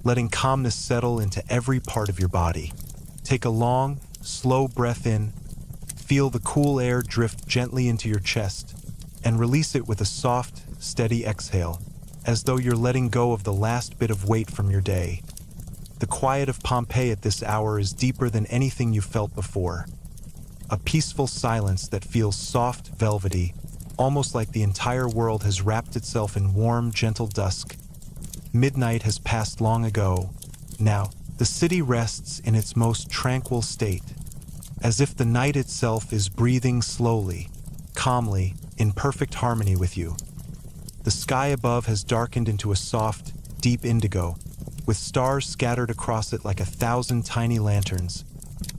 letting calmness settle into every part of your body. Take a long, slow breath in, feel the cool air drift gently into your chest, and release it with a soft, steady exhale, as though you're letting go of the last bit of weight from your day. The quiet of Pompeii at this hour is deeper than anything you've felt before. A peaceful silence that feels soft, velvety, almost like the entire world has wrapped itself in warm, gentle dusk. Midnight has passed long ago. Now, the city rests in its most tranquil state, as if the night itself is breathing slowly, calmly, in perfect harmony with you. The sky above has darkened into a soft, deep indigo, with stars scattered across it like 1,000 tiny lanterns.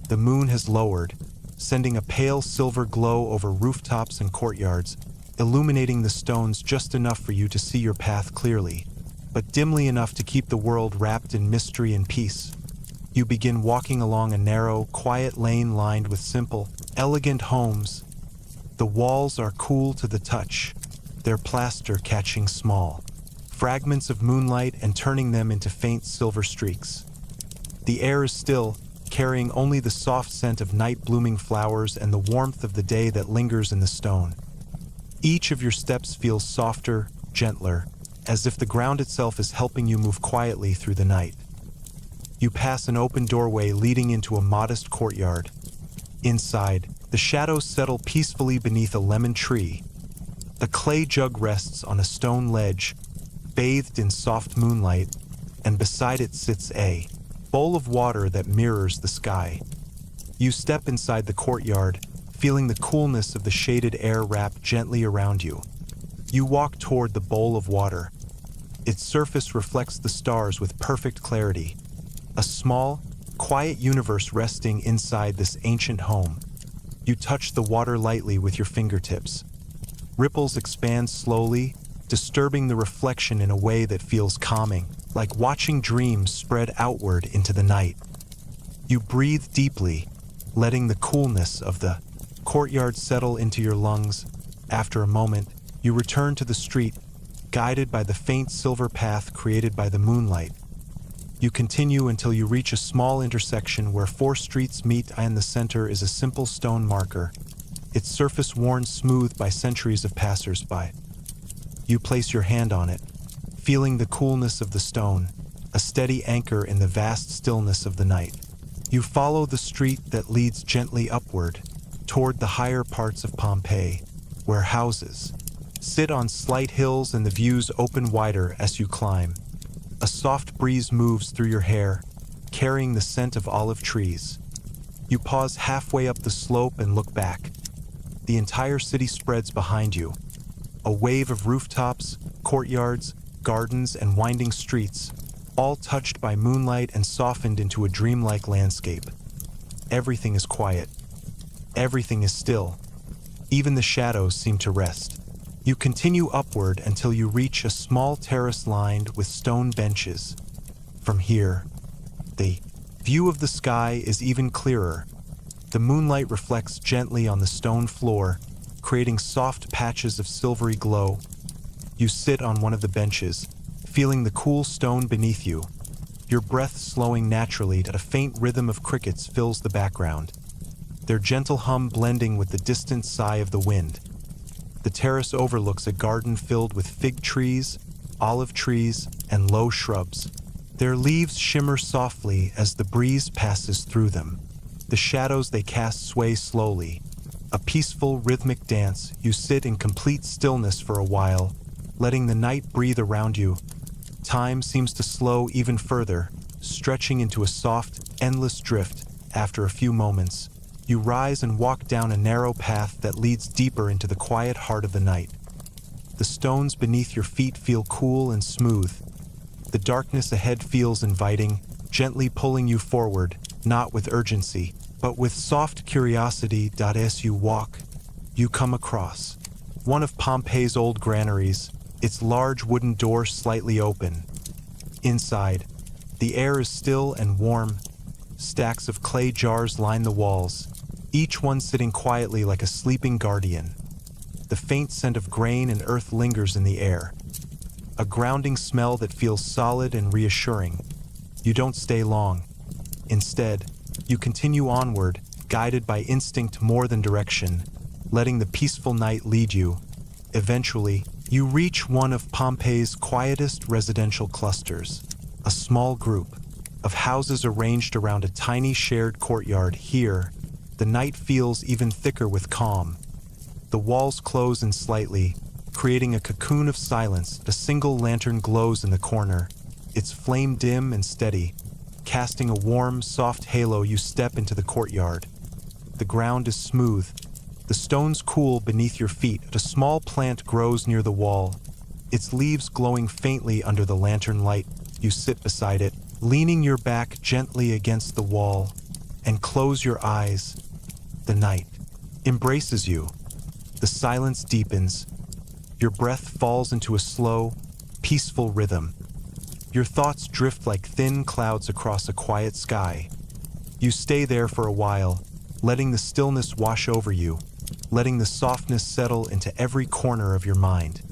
The moon has lowered, sending a pale silver glow over rooftops and courtyards, illuminating the stones just enough for you to see your path clearly, but dimly enough to keep the world wrapped in mystery and peace. You begin walking along a narrow, quiet lane lined with simple, elegant homes. The walls are cool to the touch, their plaster catching small fragments of moonlight and turning them into faint silver streaks. The air is still, carrying only the soft scent of night-blooming flowers and the warmth of the day that lingers in the stone. Each of your steps feels softer, gentler, as if the ground itself is helping you move quietly through the night. You pass an open doorway leading into a modest courtyard. Inside, the shadows settle peacefully beneath a lemon tree. A clay jug rests on a stone ledge, bathed in soft moonlight, and beside it sits a bowl of water that mirrors the sky. You step inside the courtyard, feeling the coolness of the shaded air wrap gently around you. You walk toward the bowl of water. Its surface reflects the stars with perfect clarity. A small, quiet universe resting inside this ancient home. You touch the water lightly with your fingertips. Ripples expand slowly, disturbing the reflection in a way that feels calming, like watching dreams spread outward into the night. You breathe deeply, letting the coolness of the courtyard settle into your lungs. After a moment, you return to the street, guided by the faint silver path created by the moonlight. You continue until you reach a small intersection where 4 streets meet, and the center is a simple stone marker, its surface worn smooth by centuries of passers-by. You place your hand on it, feeling the coolness of the stone, a steady anchor in the vast stillness of the night. You follow the street that leads gently upward, toward the higher parts of Pompeii, where houses sit on slight hills and the views open wider as you climb. A soft breeze moves through your hair, carrying the scent of olive trees. You pause halfway up the slope and look back. The entire city spreads behind you. A wave of rooftops, courtyards, gardens, and winding streets, all touched by moonlight and softened into a dreamlike landscape. Everything is quiet. Everything is still. Even the shadows seem to rest. You continue upward until you reach a small terrace lined with stone benches. From here, the view of the sky is even clearer. The moonlight reflects gently on the stone floor, creating soft patches of silvery glow. You sit on one of the benches, feeling the cool stone beneath you. Your breath slowing naturally as a faint rhythm of crickets fills the background, their gentle hum blending with the distant sigh of the wind. The terrace overlooks a garden filled with fig trees, olive trees, and low shrubs. Their leaves shimmer softly as the breeze passes through them. The shadows they cast sway slowly. A peaceful, rhythmic dance. You sit in complete stillness for a while, letting the night breathe around you. Time seems to slow even further, stretching into a soft, endless drift. After a few moments, you rise and walk down a narrow path that leads deeper into the quiet heart of the night. The stones beneath your feet feel cool and smooth. The darkness ahead feels inviting, gently pulling you forward, not with urgency, but with soft curiosity. As you walk, you come across one of Pompeii's old granaries, its large wooden door slightly open. Inside, the air is still and warm. Stacks of clay jars line the walls, each one sitting quietly like a sleeping guardian. The faint scent of grain and earth lingers in the air, a grounding smell that feels solid and reassuring. You don't stay long. Instead, you continue onward, guided by instinct more than direction, letting the peaceful night lead you. Eventually, you reach one of Pompeii's quietest residential clusters, a small group of houses arranged around a tiny shared courtyard. Here, the night feels even thicker with calm. The walls close in slightly, creating a cocoon of silence. A single lantern glows in the corner, its flame dim and steady, casting a warm, soft halo. You step into the courtyard. The ground is smooth, the stones cool beneath your feet. A small plant grows near the wall, its leaves glowing faintly under the lantern light. You sit beside it, leaning your back gently against the wall, and close your eyes. The night embraces you. The silence deepens. Your breath falls into a slow, peaceful rhythm. Your thoughts drift like thin clouds across a quiet sky. You stay there for a while, letting the stillness wash over you, letting the softness settle into every corner of your mind.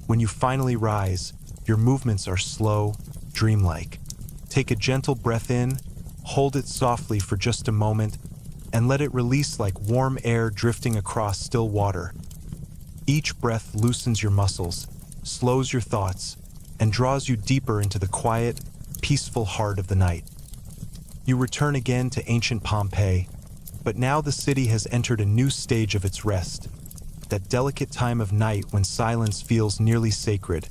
When you finally rise, your movements are slow, dreamlike. Take a gentle breath in, hold it softly for just a moment, and let it release like warm air drifting across still water. Each breath loosens your muscles, slows your thoughts, and draws you deeper into the quiet, peaceful heart of the night. You return again to ancient Pompeii, but now the city has entered a new stage of its rest, that delicate time of night when silence feels nearly sacred,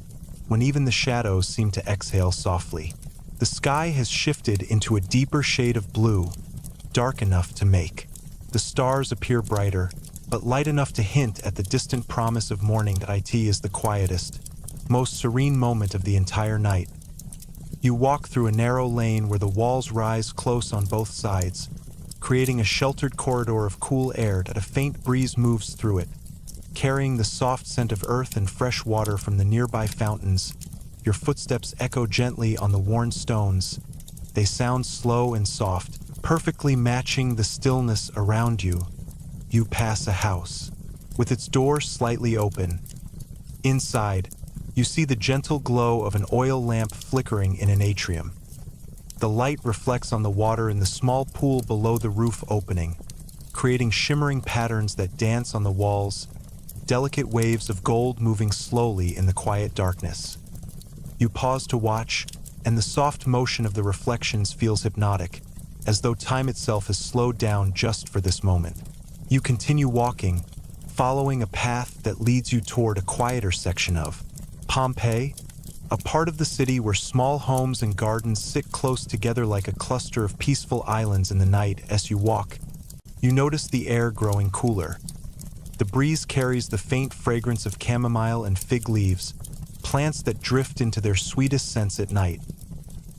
when even the shadows seem to exhale softly. The sky has shifted into a deeper shade of blue, dark enough to make the stars appear brighter, but light enough to hint at the distant promise of morning. It is the quietest, most serene moment of the entire night. You walk through a narrow lane where the walls rise close on both sides, creating a sheltered corridor of cool air. A faint breeze moves through it, carrying the soft scent of earth and fresh water from the nearby fountains. Your footsteps echo gently on the worn stones. They sound slow and soft, perfectly matching the stillness around you. You pass a house, with its door slightly open. Inside, you see the gentle glow of an oil lamp flickering in an atrium. The light reflects on the water in the small pool below the roof opening, creating shimmering patterns that dance on the walls. delicate waves of gold moving slowly in the quiet darkness. You pause to watch, and the soft motion of the reflections feels hypnotic, as though time itself has slowed down just for this moment. You continue walking, following a path that leads you toward a quieter section of Pompeii, a part of the city where small homes and gardens sit close together like a cluster of peaceful islands in the night. As you walk, you notice the air growing cooler. The breeze carries the faint fragrance of chamomile and fig leaves, plants that drift into their sweetest scents at night.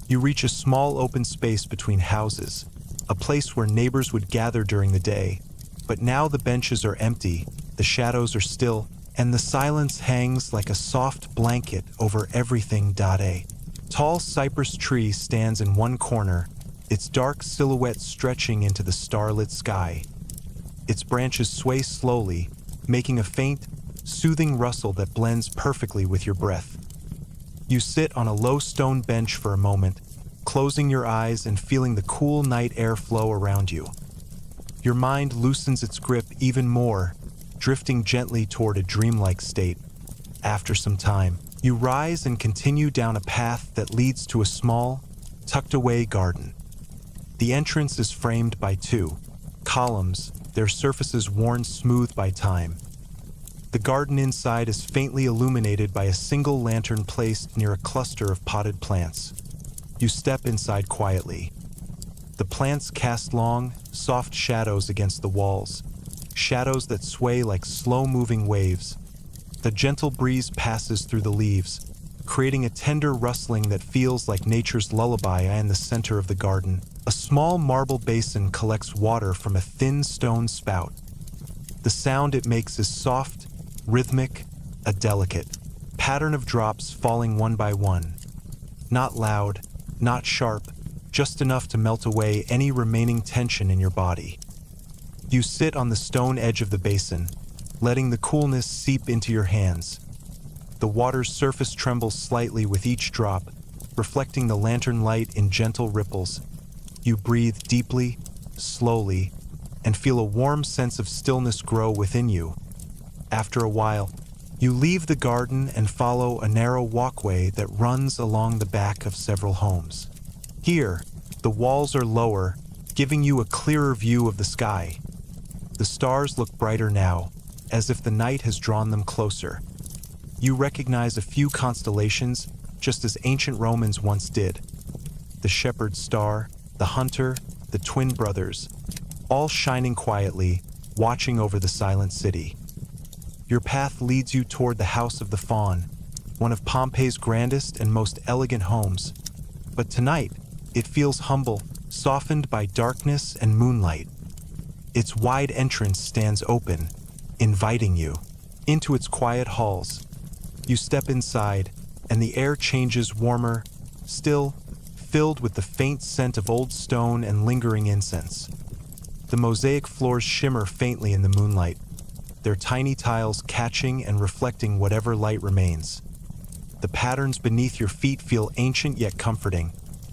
You reach a small open space between houses, a place where neighbors would gather during the day, but now the benches are empty, the shadows are still, and the silence hangs like a soft blanket over everything. A tall cypress tree stands in one corner, its dark silhouette stretching into the starlit sky. Its branches sway slowly, making a faint, soothing rustle that blends perfectly with your breath. You sit on a low stone bench for a moment, closing your eyes and feeling the cool night air flow around you. Your mind loosens its grip even more, drifting gently toward a dreamlike state. After some time, you rise and continue down a path that leads to a small, tucked-away garden. The entrance is framed by two columns, their surfaces worn smooth by time. The garden inside is faintly illuminated by a single lantern placed near a cluster of potted plants. You step inside quietly. The plants cast long, soft shadows against the walls, shadows that sway like slow-moving waves. The gentle breeze passes through the leaves, creating a tender rustling that feels like nature's lullaby. In the center of the garden, a small marble basin collects water from a thin stone spout. The sound it makes is soft, rhythmic, a delicate pattern of drops falling one by one. Not loud, not sharp, just enough to melt away any remaining tension in your body. You sit on the stone edge of the basin, letting the coolness seep into your hands. The water's surface trembles slightly with each drop, reflecting the lantern light in gentle ripples. You breathe deeply, slowly, and feel a warm sense of stillness grow within you. After a while, you leave the garden and follow a narrow walkway that runs along the back of several homes. Here, the walls are lower, giving you a clearer view of the sky. The stars look brighter now, as if the night has drawn them closer. You recognize a few constellations, just as ancient Romans once did. The shepherd's star, the hunter, the twin brothers, all shining quietly, watching over the silent city. Your path leads you toward the House of the Faun, one of Pompeii's grandest and most elegant homes. But tonight, it feels humble, softened by darkness and moonlight. Its wide entrance stands open, inviting you into its quiet halls. You step inside, and the air changes warmer, still, filled with the faint scent of old stone and lingering incense. The mosaic floors shimmer faintly in the moonlight, their tiny tiles catching and reflecting whatever light remains. The patterns beneath your feet feel ancient yet comforting,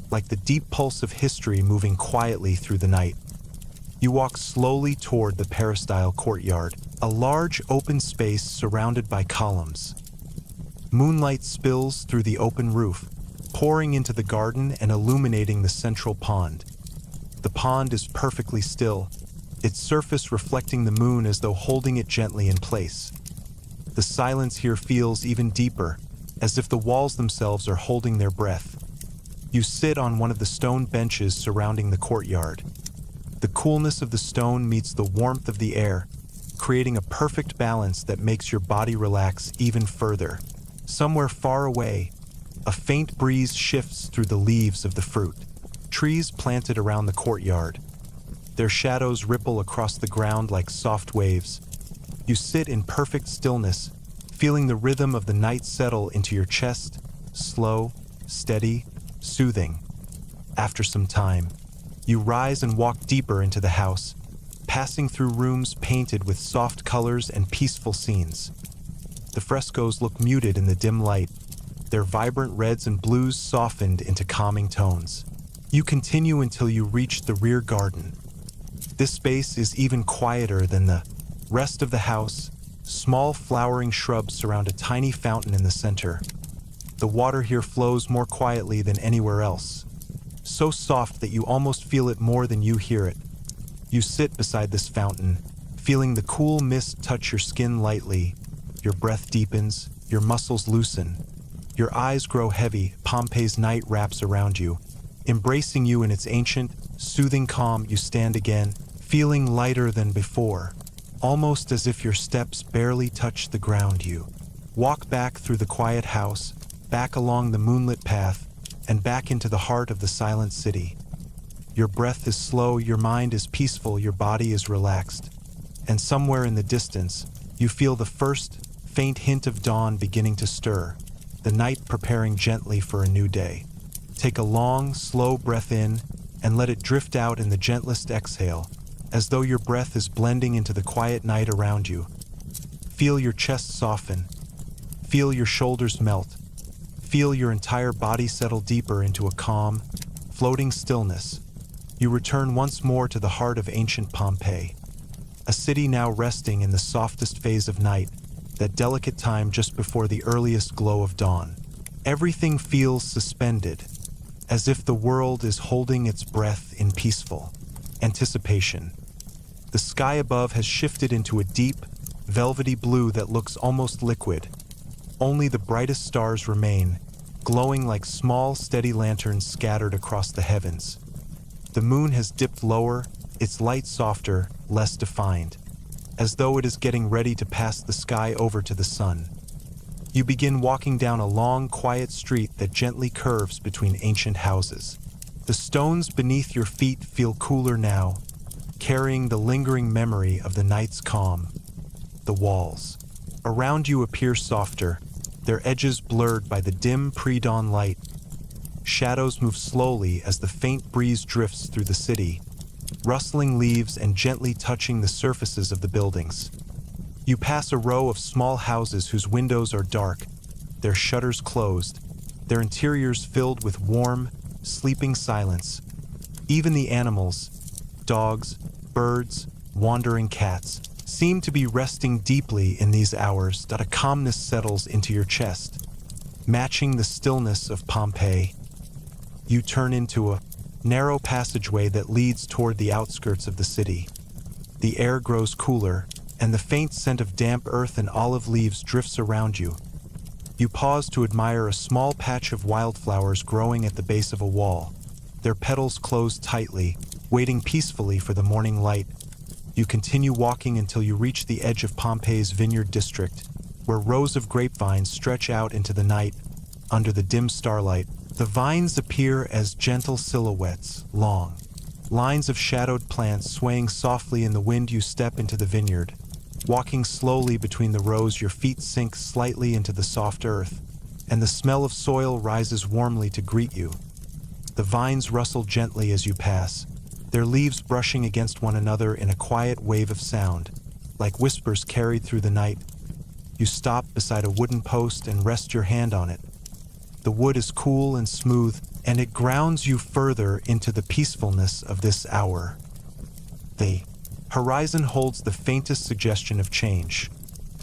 like the deep pulse of history moving quietly through the night. You walk slowly toward the peristyle courtyard, a large open space surrounded by columns. Moonlight spills through the open roof, pouring into the garden and illuminating the central pond. The pond is perfectly still, its surface reflecting the moon as though holding it gently in place. The silence here feels even deeper, as if the walls themselves are holding their breath. You sit on one of the stone benches surrounding the courtyard. The coolness of the stone meets the warmth of the air, creating a perfect balance that makes your body relax even further. Somewhere far away, a faint breeze shifts through the leaves of the fruit trees planted around the courtyard. Their shadows ripple across the ground like soft waves. You sit in perfect stillness, feeling the rhythm of the night settle into your chest, slow, steady, soothing. After some time, you rise and walk deeper into the house, passing through rooms painted with soft colors and peaceful scenes. The frescoes look muted in the dim light, their vibrant reds and blues softened into calming tones. You continue until you reach the rear garden. This space is even quieter than the rest of the house, Small flowering shrubs surround a tiny fountain in the center. The water here flows more quietly than anywhere else, so soft that you almost feel it more than you hear it. You sit beside this fountain, feeling the cool mist touch your skin lightly. Your breath deepens, your muscles loosen. Your eyes grow heavy, Pompeii's night wraps around you. Embracing you in its ancient, soothing calm, you stand again, feeling lighter than before, almost as if your steps barely touch the ground. You walk back through the quiet house, back along the moonlit path, and back into the heart of the silent city. Your breath is slow, your mind is peaceful, your body is relaxed. And somewhere in the distance, you feel the first, faint hint of dawn beginning to stir, the night preparing gently for a new day. Take a long, slow breath in and let it drift out in the gentlest exhale, as though your breath is blending into the quiet night around you. Feel your chest soften. Feel your shoulders melt. Feel your entire body settle deeper into a calm, floating stillness. You return once more to the heart of ancient Pompeii, a city now resting in the softest phase of night, that delicate time just before the earliest glow of dawn. Everything feels suspended, as if the world is holding its breath in peaceful anticipation. The sky above has shifted into a deep, velvety blue that looks almost liquid. Only the brightest stars remain, glowing like small, steady lanterns scattered across the heavens. The moon has dipped lower, its light softer, less defined, as though it is getting ready to pass the sky over to the sun. You begin walking down a long, quiet street that gently curves between ancient houses. The stones beneath your feet feel cooler now, carrying the lingering memory of the night's calm. The walls around you appear softer, their edges blurred by the dim pre-dawn light. Shadows move slowly as the faint breeze drifts through the city, rustling leaves and gently touching the surfaces of the buildings. You pass a row of small houses whose windows are dark, their shutters closed, their interiors filled with warm, sleeping silence. Even the animals, dogs, birds, wandering cats, seem to be resting deeply in these hours. That a calmness settles into your chest, matching the stillness of Pompeii. You turn into a narrow passageway that leads toward the outskirts of the city. The air grows cooler, and the faint scent of damp earth and olive leaves drifts around you. You pause to admire a small patch of wildflowers growing at the base of a wall, their petals closed tightly, waiting peacefully for the morning light. You continue walking until you reach the edge of Pompeii's vineyard district, where rows of grapevines stretch out into the night. Under the dim starlight, the vines appear as gentle silhouettes, long lines of shadowed plants swaying softly in the wind. You step into the vineyard. Walking slowly between the rows, your feet sink slightly into the soft earth, and the smell of soil rises warmly to greet you. The vines rustle gently as you pass, their leaves brushing against one another in a quiet wave of sound, like whispers carried through the night. You stop beside a wooden post and rest your hand on it. The wood is cool and smooth, and it grounds you further into the peacefulness of this hour. The horizon holds the faintest suggestion of change,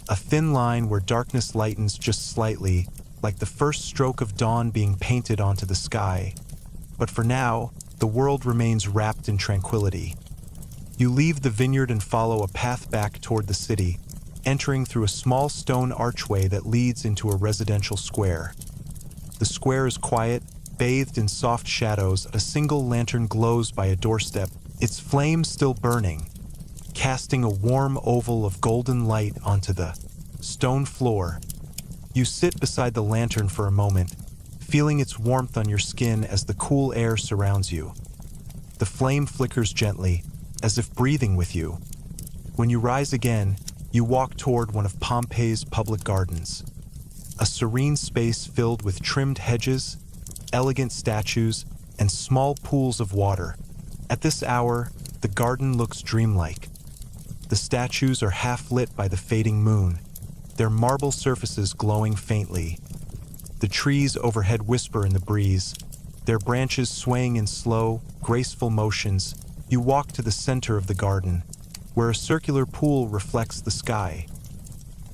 a thin line where darkness lightens just slightly, like the first stroke of dawn being painted onto the sky. But for now, the world remains wrapped in tranquility. You leave the vineyard and follow a path back toward the city, entering through a small stone archway that leads into a residential square. The square is quiet, bathed in soft shadows. A single lantern glows by a doorstep, its flame still burning, casting a warm oval of golden light onto the stone floor. You sit beside the lantern for a moment, feeling its warmth on your skin as the cool air surrounds you. The flame flickers gently, as if breathing with you. When you rise again, you walk toward one of Pompeii's public gardens, a serene space filled with trimmed hedges, elegant statues, and small pools of water. At this hour, the garden looks dreamlike. The statues are half lit by the fading moon, their marble surfaces glowing faintly. The trees overhead whisper in the breeze, their branches swaying in slow, graceful motions. You walk to the center of the garden, where a circular pool reflects the sky.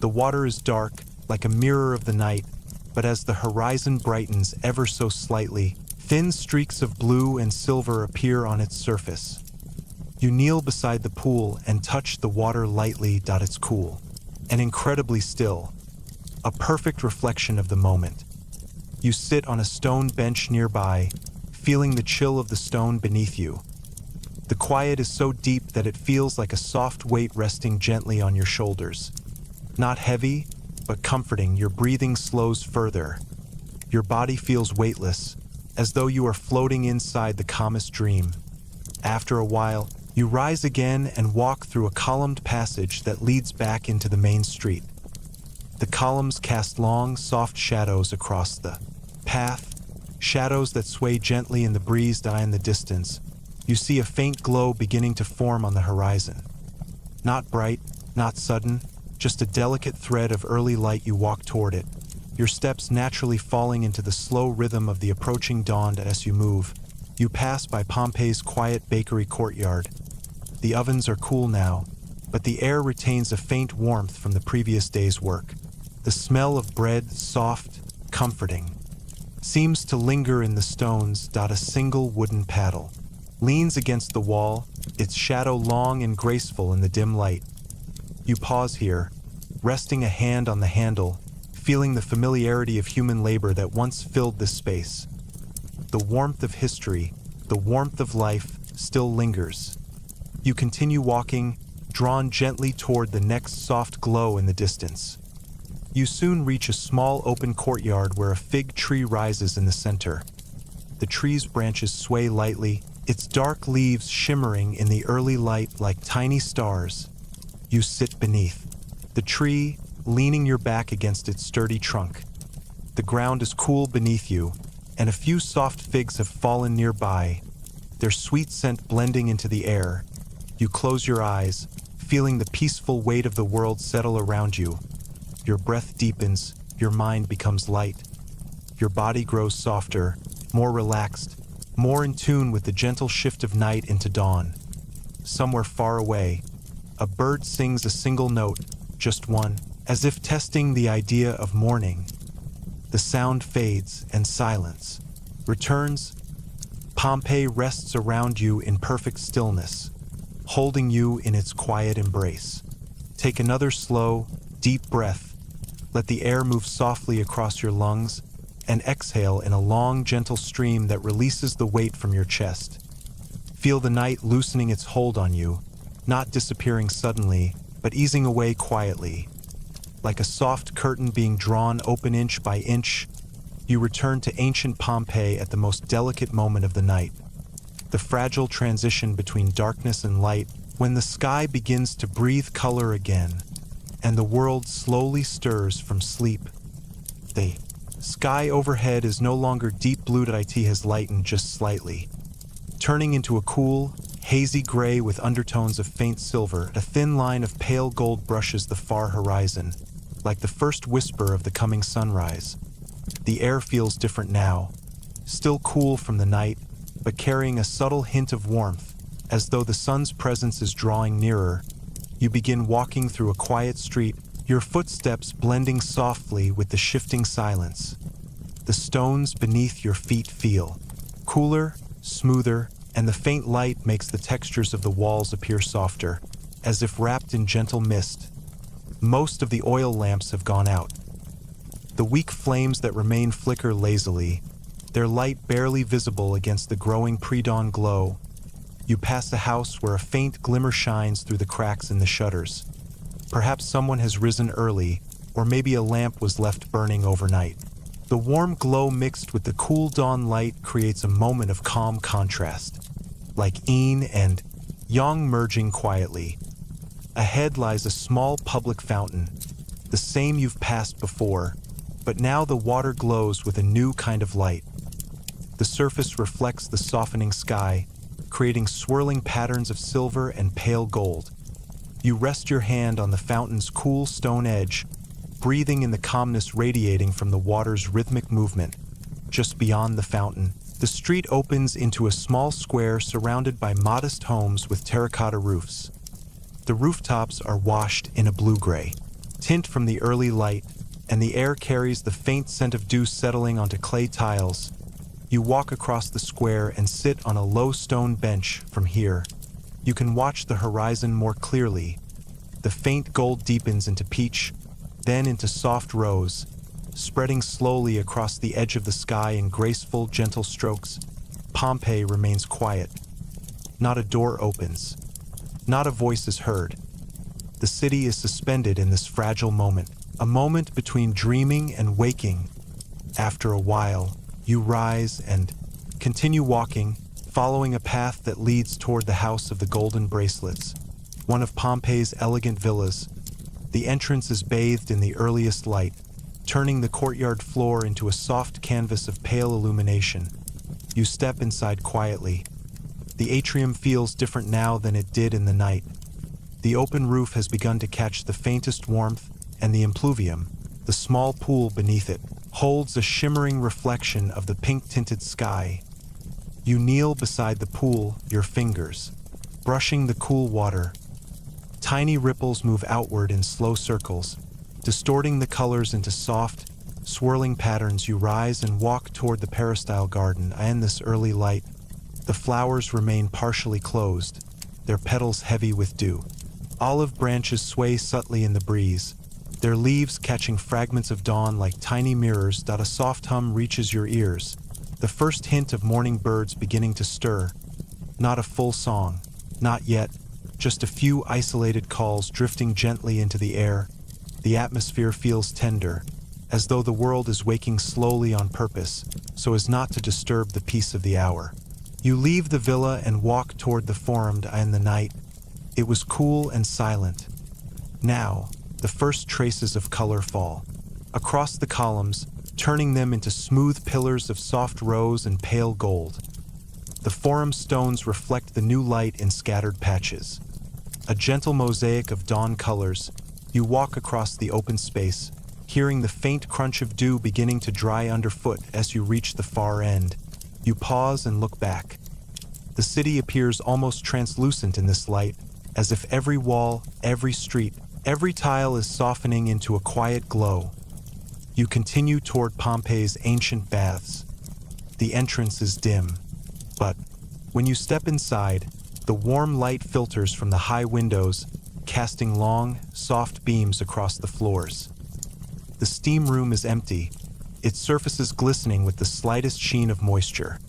The water is dark, like a mirror of the night, but as the horizon brightens ever so slightly, thin streaks of blue and silver appear on its surface. You kneel beside the pool and touch the water lightly. It's cool and incredibly still, a perfect reflection of the moment. You sit on a stone bench nearby, feeling the chill of the stone beneath you. The quiet is so deep that it feels like a soft weight resting gently on your shoulders. Not heavy, but comforting. Your breathing slows further. Your body feels weightless, as though you are floating inside the calmest dream. After a while, you rise again and walk through a columned passage that leads back into the main street. The columns cast long, soft shadows across the path, shadows that sway gently in the breeze. In the distance, you see a faint glow beginning to form on the horizon. Not bright, not sudden, just a delicate thread of early light. You walk toward it, your steps naturally falling into the slow rhythm of the approaching dawn. As you move, you pass by Pompeii's quiet bakery courtyard. The ovens are cool now, but the air retains a faint warmth from the previous day's work. The smell of bread, soft, comforting, seems to linger in the stones. A single wooden paddle leans against the wall, its shadow long and graceful in the dim light. You pause here, resting a hand on the handle, feeling the familiarity of human labor that once filled this space. The warmth of history, the warmth of life, still lingers. You continue walking, drawn gently toward the next soft glow in the distance. You soon reach a small open courtyard where a fig tree rises in the center. The tree's branches sway lightly, its dark leaves shimmering in the early light like tiny stars. You sit beneath the tree, leaning your back against its sturdy trunk. The ground is cool beneath you, and a few soft figs have fallen nearby, their sweet scent blending into the air. You close your eyes, feeling the peaceful weight of the world settle around you. Your breath deepens, your mind becomes light. Your body grows softer, more relaxed, more in tune with the gentle shift of night into dawn. Somewhere far away, a bird sings a single note, just one, as if testing the idea of morning. The sound fades and silence returns. Pompeii rests around you in perfect stillness, holding you in its quiet embrace. Take another slow, deep breath. Let the air move softly across your lungs, and exhale in a long, gentle stream that releases the weight from your chest. Feel the night loosening its hold on you, not disappearing suddenly, but easing away quietly. Like a soft curtain being drawn open inch by inch, you return to ancient Pompeii at the most delicate moment of the night. The fragile transition between darkness and light, when the sky begins to breathe color again, and the world slowly stirs from sleep. The sky overhead is no longer deep blue. It has lightened just slightly, turning into a cool, hazy gray with undertones of faint silver. A thin line of pale gold brushes the far horizon, like the first whisper of the coming sunrise. The air feels different now, still cool from the night, but carrying a subtle hint of warmth, as though the sun's presence is drawing nearer. You begin walking through a quiet street, your footsteps blending softly with the shifting silence. The stones beneath your feet feel cooler, smoother, and the faint light makes the textures of the walls appear softer, as if wrapped in gentle mist. Most of the oil lamps have gone out. The weak flames that remain flicker lazily, their light barely visible against the growing pre-dawn glow. You pass a house where a faint glimmer shines through the cracks in the shutters. Perhaps someone has risen early, or maybe a lamp was left burning overnight. The warm glow mixed with the cool dawn light creates a moment of calm contrast, like yin and yang merging quietly. Ahead lies a small public fountain, the same you've passed before, but now the water glows with a new kind of light. The surface reflects the softening sky, creating swirling patterns of silver and pale gold. You rest your hand on the fountain's cool stone edge, breathing in the calmness radiating from the water's rhythmic movement. Just beyond the fountain, the street opens into a small square surrounded by modest homes with terracotta roofs. The rooftops are washed in a blue-gray, tint from the early light, and the air carries the faint scent of dew settling onto clay tiles. You walk across the square and sit on a low stone bench. From here, you can watch the horizon more clearly. The faint gold deepens into peach, then into soft rose, spreading slowly across the edge of the sky in graceful, gentle strokes. Pompeii remains quiet. Not a door opens. Not a voice is heard. The city is suspended in this fragile moment, a moment between dreaming and waking. After a while, you rise and continue walking, following a path that leads toward the House of the Golden Bracelets, one of Pompeii's elegant villas. The entrance is bathed in the earliest light, turning the courtyard floor into a soft canvas of pale illumination. You step inside quietly. The atrium feels different now than it did in the night. The open roof has begun to catch the faintest warmth, and the impluvium, the small pool beneath it, holds a shimmering reflection of the pink-tinted sky. You kneel beside the pool, your fingers brushing the cool water. Tiny ripples move outward in slow circles, distorting the colors into soft, swirling patterns. You rise and walk toward the peristyle garden. In this early light, the flowers remain partially closed, their petals heavy with dew. Olive branches sway subtly in the breeze, their leaves catching fragments of dawn like tiny mirrors. A soft hum reaches your ears, the first hint of morning birds beginning to stir. Not a full song, not yet, just a few isolated calls drifting gently into the air. The atmosphere feels tender, as though the world is waking slowly on purpose, so as not to disturb the peace of the hour. You leave the villa and walk toward the Forum. In the night, it was cool and silent. Now, the first traces of color fall across the columns, turning them into smooth pillars of soft rose and pale gold. The Forum stones reflect the new light in scattered patches. A gentle mosaic of dawn colors. You walk across the open space, hearing the faint crunch of dew beginning to dry underfoot. As you reach the far end, you pause and look back. The city appears almost translucent in this light, as if every wall, every street, every tile is softening into a quiet glow. You continue toward Pompeii's ancient baths. The entrance is dim, but when you step inside, the warm light filters from the high windows, casting long, soft beams across the floors. The steam room is empty, its surfaces glistening with the slightest sheen of moisture.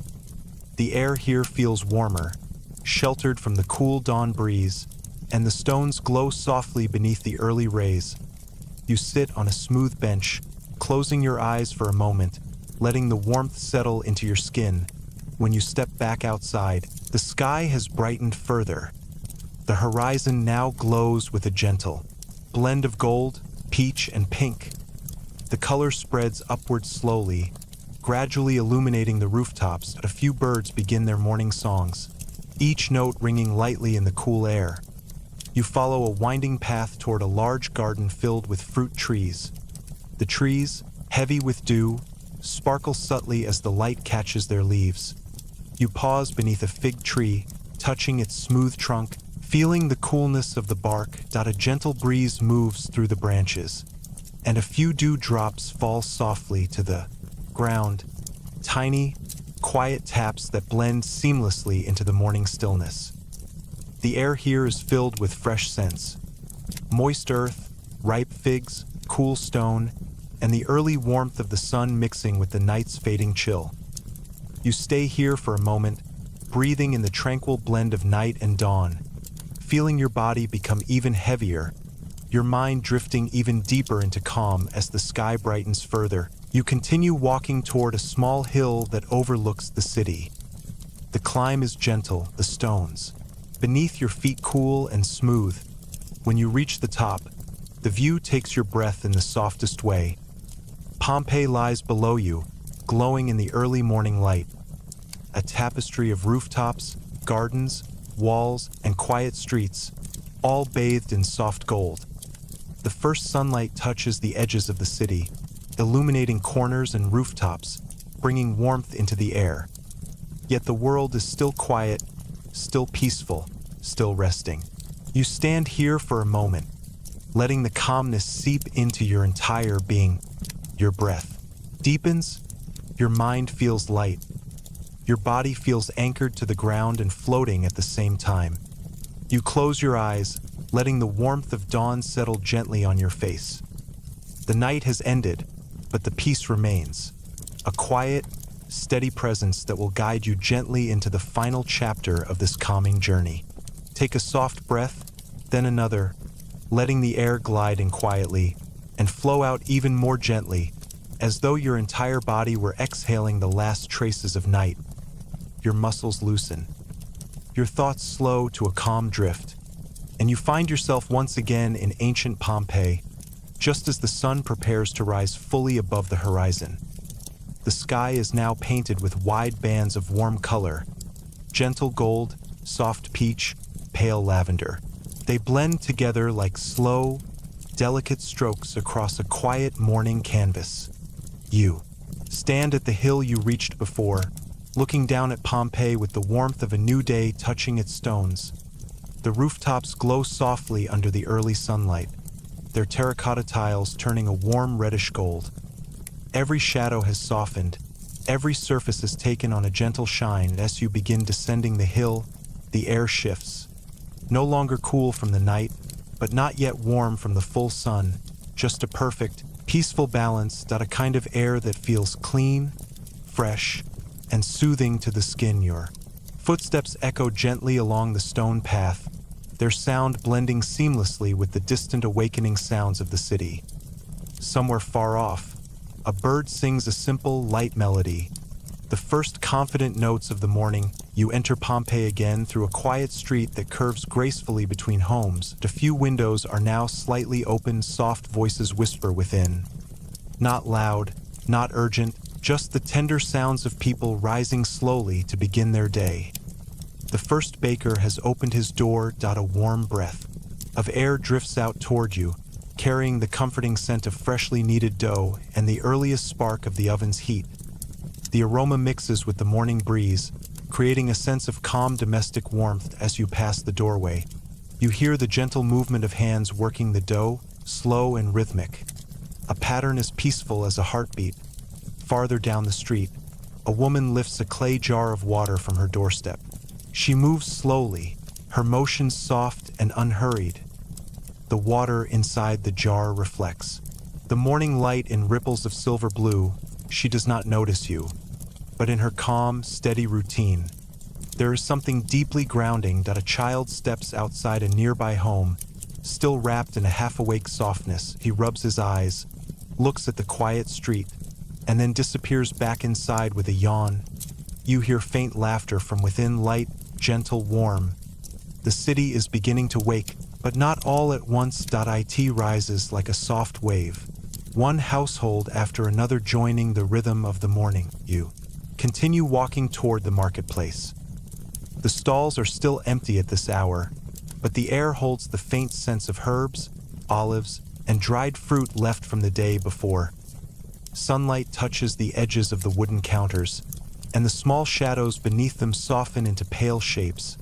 The air here feels warmer, sheltered from the cool dawn breeze, and the stones glow softly beneath the early rays. You sit on a smooth bench, closing your eyes for a moment, letting the warmth settle into your skin. When you step back outside, the sky has brightened further. The horizon now glows with a gentle blend of gold, peach, and pink. The color spreads upward slowly, gradually illuminating the rooftops. A few birds begin their morning songs, each note ringing lightly in the cool air. You follow a winding path toward a large garden filled with fruit trees. The trees, heavy with dew, sparkle subtly as the light catches their leaves. You pause beneath a fig tree, touching its smooth trunk, feeling the coolness of the bark. A gentle breeze moves through the branches, and a few dew drops fall softly to the ground, tiny, quiet taps that blend seamlessly into the morning stillness. The air here is filled with fresh scents: moist earth, ripe figs, cool stone, and the early warmth of the sun mixing with the night's fading chill. You stay here for a moment, breathing in the tranquil blend of night and dawn, feeling your body become even heavier, your mind drifting even deeper into calm. As the sky brightens further, you continue walking toward a small hill that overlooks the city. The climb is gentle, the stones beneath your feet cool and smooth. When you reach the top, the view takes your breath in the softest way. Pompeii lies below you, glowing in the early morning light. A tapestry of rooftops, gardens, walls, and quiet streets, all bathed in soft gold. The first sunlight touches the edges of the city, illuminating corners and rooftops, bringing warmth into the air. Yet the world is still quiet, still peaceful, still resting. You stand here for a moment, letting the calmness seep into your entire being. Your breath deepens, your mind feels light, your body feels anchored to the ground and floating at the same time. You close your eyes, letting the warmth of dawn settle gently on your face. The night has ended, but the peace remains, a quiet, steady presence that will guide you gently into the final chapter of this calming journey. Take a soft breath, then another, letting the air glide in quietly and flow out even more gently, as though your entire body were exhaling the last traces of night. Your muscles loosen, your thoughts slow to a calm drift, and you find yourself once again in ancient Pompeii, just as the sun prepares to rise fully above the horizon. The sky is now painted with wide bands of warm color, gentle gold, soft peach, pale lavender. They blend together like slow, delicate strokes across a quiet morning canvas. You stand at the hill you reached before, looking down at Pompeii with the warmth of a new day touching its stones. The rooftops glow softly under the early sunlight, their terracotta tiles turning a warm reddish gold. Every shadow has softened, every surface has taken on a gentle shine. As you begin descending the hill, the air shifts. No longer cool from the night, but not yet warm from the full sun, just a perfect, peaceful balance, a kind of air that feels clean, fresh, and soothing to the skin. Your footsteps echo gently along the stone path, their sound blending seamlessly with the distant awakening sounds of the city. Somewhere far off, a bird sings a simple, light melody. The first confident notes of the morning, you enter Pompeii again through a quiet street that curves gracefully between homes. A few windows are now slightly open, soft voices whisper within. Not loud, not urgent, just the tender sounds of people rising slowly to begin their day. The first baker has opened his door. A warm breath of air drifts out toward you, carrying the comforting scent of freshly kneaded dough and the earliest spark of the oven's heat. The aroma mixes with the morning breeze, creating a sense of calm domestic warmth. As you pass the doorway, you hear the gentle movement of hands working the dough, slow and rhythmic. A pattern as peaceful as a heartbeat. Farther down the street, a woman lifts a clay jar of water from her doorstep. She moves slowly, her motions soft and unhurried. The water inside the jar reflects the morning light in ripples of silver blue. She does not notice you, but in her calm, steady routine, there is something deeply grounding. A child steps outside a nearby home, still wrapped in a half-awake softness. He rubs his eyes, looks at the quiet street, and then disappears back inside with a yawn. You hear faint laughter from within, light, gentle, warm. The city is beginning to wake, but not all at once. It rises like a soft wave, one household after another joining the rhythm of the morning. You continue walking toward the marketplace. The stalls are still empty at this hour, but the air holds the faint sense of herbs, olives, and dried fruit left from the day before. Sunlight touches the edges of the wooden counters, and the small shadows beneath them soften into pale shapes.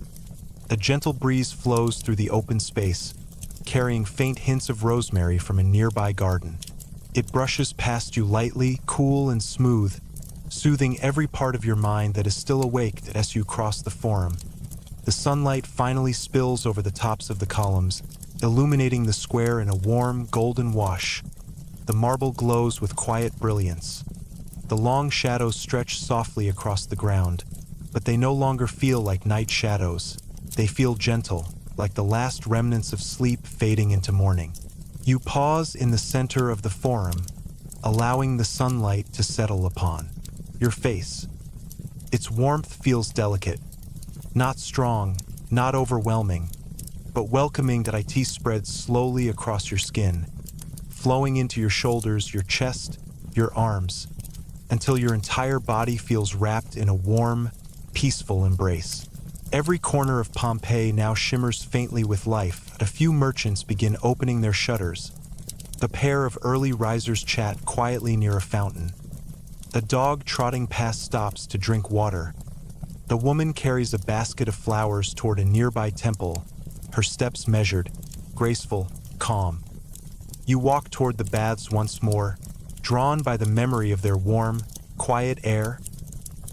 A gentle breeze flows through the open space, carrying faint hints of rosemary from a nearby garden. It brushes past you lightly, cool and smooth, soothing every part of your mind that is still awake as you cross the Forum. The sunlight finally spills over the tops of the columns, illuminating the square in a warm, golden wash. The marble glows with quiet brilliance. The long shadows stretch softly across the ground, but they no longer feel like night shadows. They feel gentle, like the last remnants of sleep fading into morning. You pause in the center of the Forum, allowing the sunlight to settle upon your face. Its warmth feels delicate, not strong, not overwhelming, but welcoming. It spreads slowly across your skin, flowing into your shoulders, your chest, your arms, until your entire body feels wrapped in a warm, peaceful embrace. Every corner of Pompeii now shimmers faintly with life. A few merchants begin opening their shutters. The pair of early risers chat quietly near a fountain. The dog trotting past stops to drink water. The woman carries a basket of flowers toward a nearby temple, her steps measured, graceful, calm. You walk toward the baths once more, drawn by the memory of their warm, quiet air.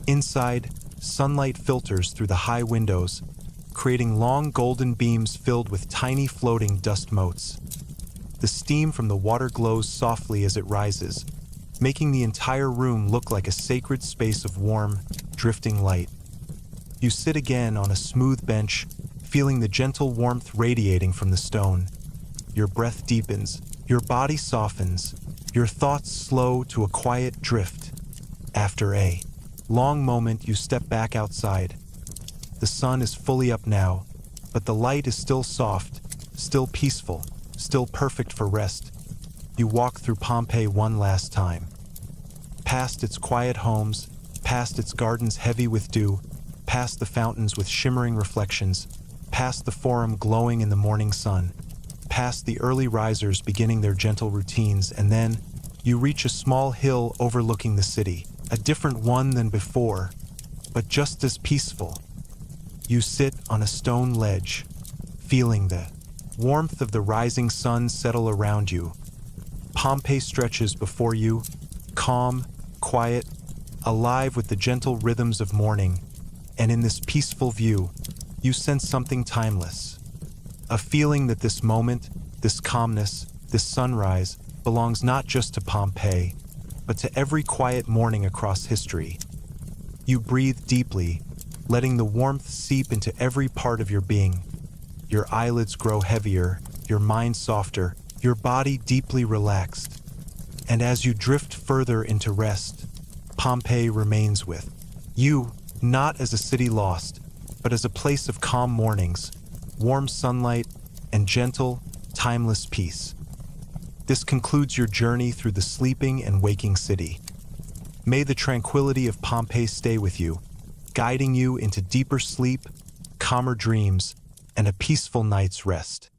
Inside, sunlight filters through the high windows, creating long golden beams filled with tiny floating dust motes. The steam from the water glows softly as it rises, making the entire room look like a sacred space of warm, drifting light. You sit again on a smooth bench, feeling the gentle warmth radiating from the stone. Your breath deepens, your body softens, your thoughts slow to a quiet drift. After a long moment, you step back outside. The sun is fully up now, but the light is still soft, still peaceful, still perfect for rest. You walk through Pompeii one last time. Past its quiet homes, past its gardens heavy with dew, past the fountains with shimmering reflections, past the forum glowing in the morning sun, past the early risers beginning their gentle routines, and then you reach a small hill overlooking the city, a different one than before, but just as peaceful. You sit on a stone ledge, feeling the warmth of the rising sun settle around you. Pompeii stretches before you, calm, quiet, alive with the gentle rhythms of morning, and in this peaceful view, you sense something timeless. A feeling that this moment, this calmness, this sunrise, belongs not just to Pompeii, but to every quiet morning across history. You breathe deeply, letting the warmth seep into every part of your being. Your eyelids grow heavier, your mind softer, your body deeply relaxed. And as you drift further into rest, Pompeii remains with you, not as a city lost, but as a place of calm mornings, warm sunlight, and gentle, timeless peace. This concludes your journey through the sleeping and waking city. May the tranquility of Pompeii stay with you, guiding you into deeper sleep, calmer dreams, and a peaceful night's rest.